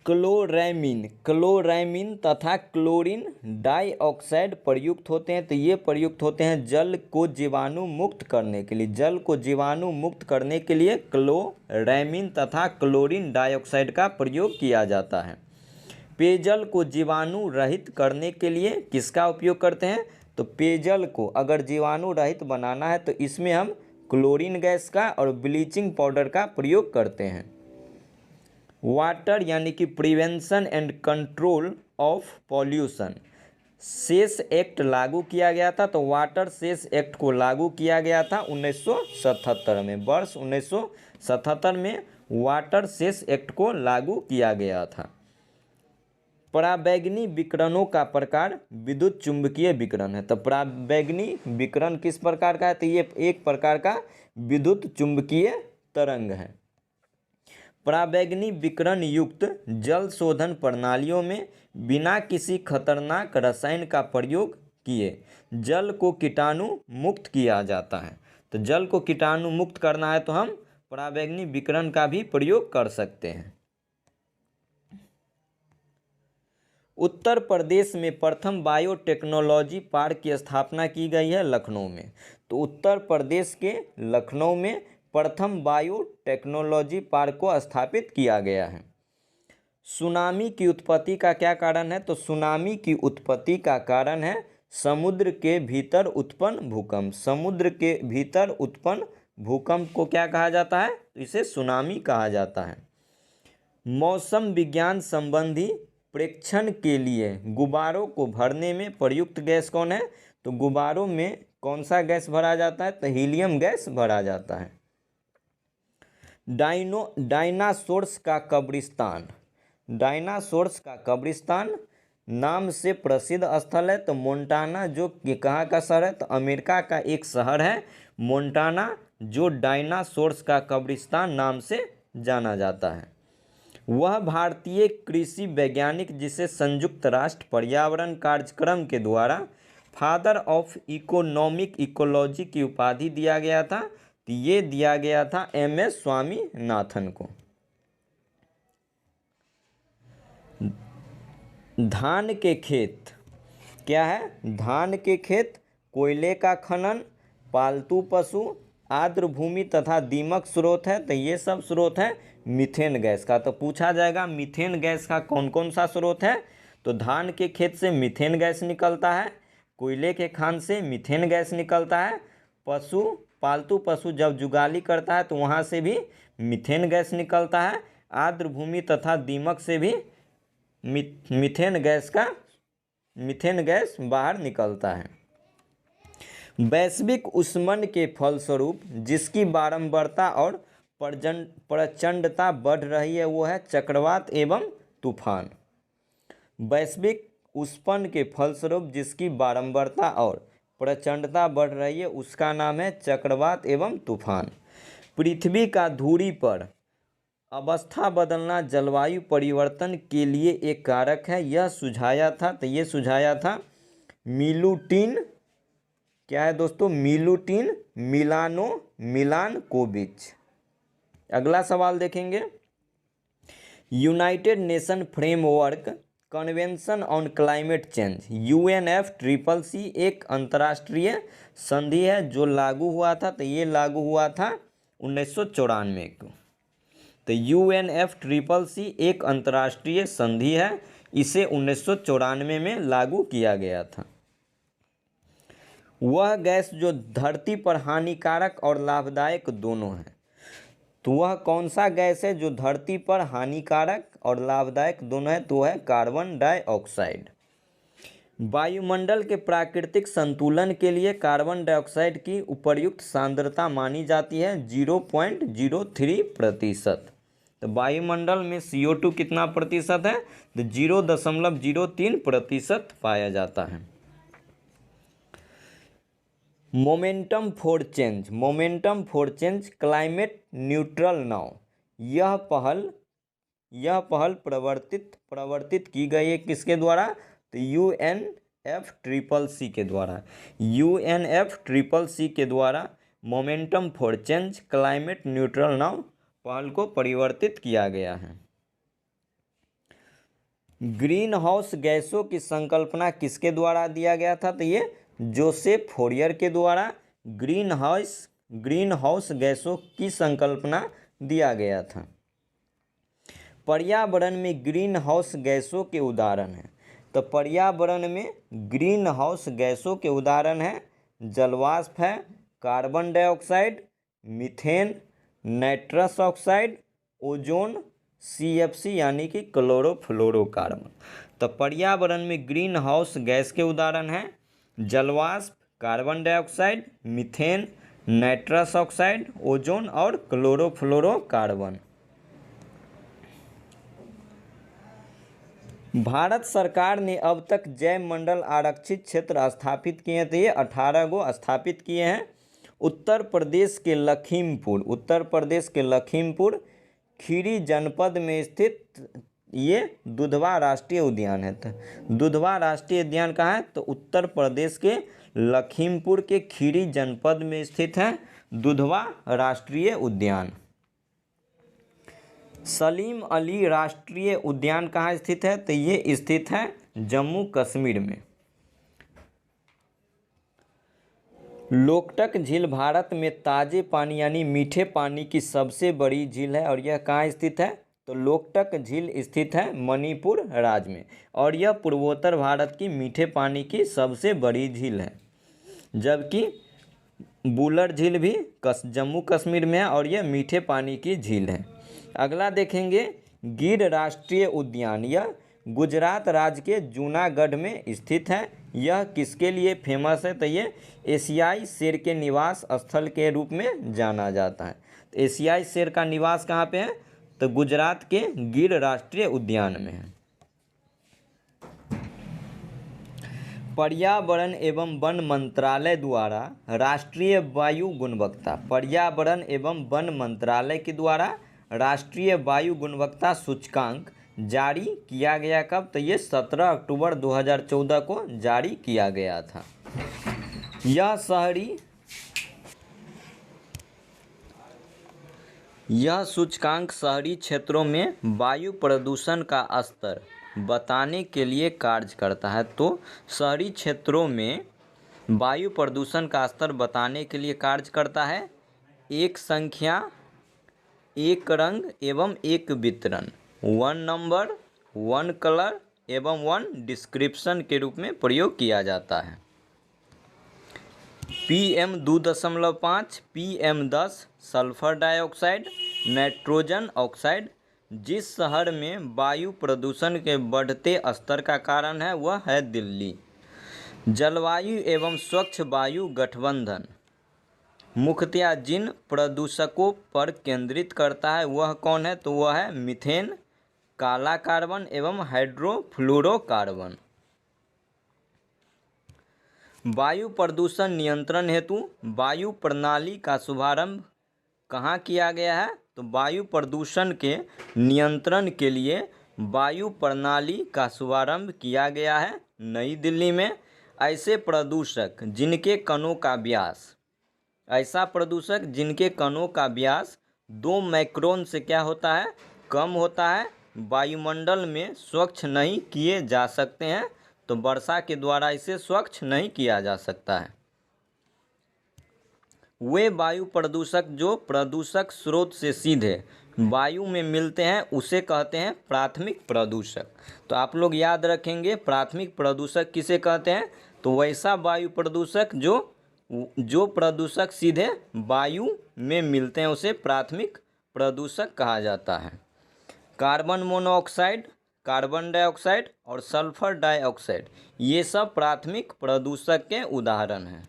क्लोरैमीन तथा क्लोरीन डाइऑक्साइड प्रयुक्त होते हैं। तो ये प्रयुक्त होते हैं जल को जीवाणु मुक्त करने के लिए। जल को जीवाणु मुक्त करने के लिए क्लोरैमीन तथा क्लोरीन डाइऑक्साइड का प्रयोग किया जाता है। पेयजल को जीवाणु रहित करने के लिए किसका उपयोग करते हैं? तो पेयजल को अगर जीवाणु रहित बनाना है तो इसमें हम क्लोरीन गैस का और ब्लीचिंग पाउडर का प्रयोग करते हैं। वाटर यानी कि prevention and control of pollution cess act लागू किया गया था। तो वाटर सेस एक्ट को लागू किया गया था 1977 में। वर्ष 1977 में वाटर सेस एक्ट को लागू किया गया था। पराबैंगनी विकिरणों का प्रकार विद्युत चुंबकीय विकिरण है। तो पराबैंगनी विकिरण किस प्रकार का है? तो ये एक प्रकार का विद्युत चुंबकीय तरंग है। पराबैंगनी विकिरण युक्त जल शोधन प्रणालियों में बिना किसी खतरनाक रसायन का प्रयोग किए जल को कीटाणु मुक्त किया जाता है। तो जल को कीटाणु मुक्त करना है तो हम पराबैंगनी विकिरण का भी प्रयोग कर सकते हैं। उत्तर प्रदेश में प्रथम बायोटेक्नोलॉजी पार्क की स्थापना की गई है लखनऊ में। तो उत्तर प्रदेश के लखनऊ में प्रथम बायोटेक्नोलॉजी पार्क को स्थापित किया गया है। सुनामी की उत्पत्ति का क्या कारण है? तो सुनामी की उत्पत्ति का कारण है समुद्र के भीतर उत्पन्न भूकंप। समुद्र के भीतर उत्पन्न भूकंप को क्या कहा जाता है? तो इसे सुनामी कहा जाता है। मौसम विज्ञान संबंधी प्रेक्षण के लिए गुब्बारों को भरने में प्रयुक्त गैस कौन है? तो गुब्बारों में कौन सा गैस भरा जाता है? तो हीलियम गैस भरा जाता है। डायनासोर्स का कब्रिस्तान। डायनासोर्स का कब्रिस्तान नाम से प्रसिद्ध स्थल है। तो मोंटाना जो कहाँ का शहर है? तो अमेरिका का एक शहर है मोंटाना, जो डायनासोर्स का कब्रिस्तान नाम से जाना जाता है। वह भारतीय कृषि वैज्ञानिक जिसे संयुक्त राष्ट्र पर्यावरण कार्यक्रम के द्वारा फादर ऑफ इकोनॉमिक इकोलॉजी की उपाधि दिया गया था। तो ये दिया गया था MS स्वामीनाथन को। धान के खेत क्या है? धान के खेत, कोयले का खनन, पालतू पशु, आर्द्र भूमि तथा दीमक स्रोत है। तो ये सब स्रोत है मीथेन गैस का। तो पूछा जाएगा मीथेन गैस का कौन कौन सा स्रोत है? तो धान के खेत से मीथेन गैस निकलता है, कोयले के खान से मीथेन गैस निकलता है, पालतू पशु जब जुगाली करता है तो वहाँ से भी मीथेन गैस निकलता है, आर्द्र भूमि तथा दीमक से भी मीथेन गैस बाहर निकलता है। वैश्विक उष्मन के फलस्वरूप जिसकी बारंबारता और प्रचंडता बढ़ रही है वो है चक्रवात एवं तूफान। वैश्विक उष्मन के फलस्वरूप जिसकी बारंबारता और प्रचंडता बढ़ रही है उसका नाम है चक्रवात एवं तूफान। पृथ्वी का धुरी पर अवस्था बदलना जलवायु परिवर्तन के लिए एक कारक है, यह सुझाया था। तो ये सुझाया था मिलुटिन। क्या है दोस्तों? मिलुटिन मिलानकोविच। अगला सवाल देखेंगे। United nation framework convention on climate change UNFCCC एक अंतर्राष्ट्रीय संधि है जो लागू हुआ था। तो ये लागू हुआ था 1994 को। तो UNFCCC एक अंतर्राष्ट्रीय संधि है, इसे 1994 में लागू किया गया था। वह गैस जो धरती पर हानिकारक और लाभदायक दोनों है। तो वह कौन सा गैस है जो धरती पर हानिकारक और लाभदायक दोनों है? तो है कार्बन डाइऑक्साइड। वायुमंडल के प्राकृतिक संतुलन के लिए कार्बन डाइऑक्साइड की उपर्युक्त सांद्रता मानी जाती है 0.03%। तो वायुमंडल में CO2 कितना प्रतिशत है? तो 0.03% पाया जाता है। Momentum for change climate neutral now. यह पहल प्रवर्तित की गई है किसके द्वारा? तो UNFCCC के द्वारा। UNFCCC के द्वारा momentum for change climate neutral now पहल को परिवर्तित किया गया है। ग्रीन हाउस गैसों की संकल्पना किसके द्वारा दिया गया था? तो ये जोसेफ फोरियर के द्वारा ग्रीन हाउस गैसों की संकल्पना दिया गया था। पर्यावरण में ग्रीन हाउस गैसों के उदाहरण हैं। तो पर्यावरण में ग्रीन हाउस गैसों के उदाहरण हैं जलवाष्प है, carbon dioxide, methane, nitrous oxide, ozone, CFC यानी कि क्लोरोफ्लोरोकार्बन। तो पर्यावरण में ग्रीन हाउस गैस के उदाहरण हैं जलवाष्प, carbon dioxide, methane, nitrous oxide, ozone और क्लोरोफ्लोरोकार्बन। भारत सरकार ने अब तक जैव मंडल आरक्षित क्षेत्र स्थापित किए थे, 18 गो स्थापित किए हैं। उत्तर प्रदेश के लखीमपुर खीरी जनपद में स्थित ये दुधवा राष्ट्रीय उद्यान है। तो दुधवा राष्ट्रीय उद्यान कहाँ है? तो उत्तर प्रदेश के लखीमपुर के खीरी जनपद में स्थित है दुधवा राष्ट्रीय उद्यान। सलीम अली राष्ट्रीय उद्यान कहाँ स्थित है? तो ये स्थित है जम्मू कश्मीर में। लोकटक झील भारत में ताज़े पानी यानी मीठे पानी की सबसे बड़ी झील है और यह कहाँ स्थित है? तो लोकटक झील स्थित है मणिपुर राज्य में और यह पूर्वोत्तर भारत की मीठे पानी की सबसे बड़ी झील है। जबकि बुलर झील भी जम्मू कश्मीर में है और यह मीठे पानी की झील है। अगला देखेंगे गिर राष्ट्रीय उद्यान। यह गुजरात राज्य के जूनागढ़ में स्थित है। यह किसके लिए फेमस है? तो ये एशियाई शेर के निवास स्थल के रूप में जाना जाता है। तो एशियाई शेर का निवास कहाँ पे है? तो गुजरात के गिर राष्ट्रीय उद्यान में है। पर्यावरण एवं वन मंत्रालय द्वारा राष्ट्रीय वायु गुणवत्ता, पर्यावरण एवं वन मंत्रालय के द्वारा राष्ट्रीय वायु गुणवत्ता सूचकांक जारी किया गया कब? तो ये 17 अक्टूबर 2014 को जारी किया गया था। यह सूचकांक शहरी क्षेत्रों में वायु प्रदूषण का स्तर बताने के लिए कार्य करता है। तो शहरी क्षेत्रों में वायु प्रदूषण का स्तर बताने के लिए कार्य करता है। एक संख्या, एक रंग एवं एक वितरण, 1 नंबर, 1 कलर एवं 1 डिस्क्रिप्शन के रूप में प्रयोग किया जाता है। PM 2.5, PM10 sulphur dioxide, nitrogen oxide. जिस शहर में वायु प्रदूषण के बढ़ते स्तर का कारण है वह है दिल्ली। जलवायु एवं स्वच्छ वायु गठबंधन मुख्यतः जिन प्रदूषकों पर केंद्रित करता है वह कौन है? तो वह है मीथेन, काला कार्बन एवं हाइड्रोफ्लोरोकार्बन। वायु प्रदूषण नियंत्रण हेतु वायु प्रणाली का शुभारंभ कहाँ किया गया है? तो वायु प्रदूषण के नियंत्रण के लिए वायु प्रणाली का शुभारंभ किया गया है नई दिल्ली में। ऐसा प्रदूषक जिनके कणों का व्यास 2 माइक्रोन से क्या होता है? कम होता है, वायुमंडल में स्वच्छ नहीं किए जा सकते हैं। तो वर्षा के द्वारा इसे स्वच्छ नहीं किया जा सकता है। वे वायु प्रदूषक जो प्रदूषक स्रोत से सीधे वायु में मिलते हैं उसे कहते हैं प्राथमिक प्रदूषक। तो आप लोग याद रखेंगे प्राथमिक प्रदूषक किसे कहते हैं? तो वैसा वायु प्रदूषक जो प्रदूषक सीधे वायु में मिलते हैं उसे प्राथमिक प्रदूषक कहा जाता है। कार्बन मोनोऑक्साइड, कार्बन डाइऑक्साइड और सल्फर डाइऑक्साइड ये सब प्राथमिक प्रदूषक के उदाहरण हैं।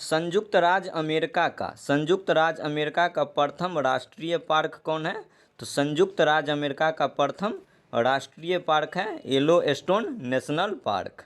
संयुक्त राज्य अमेरिका का प्रथम राष्ट्रीय पार्क कौन है? तो संयुक्त राज्य अमेरिका का प्रथम राष्ट्रीय पार्क है येलोस्टोन नेशनल पार्क।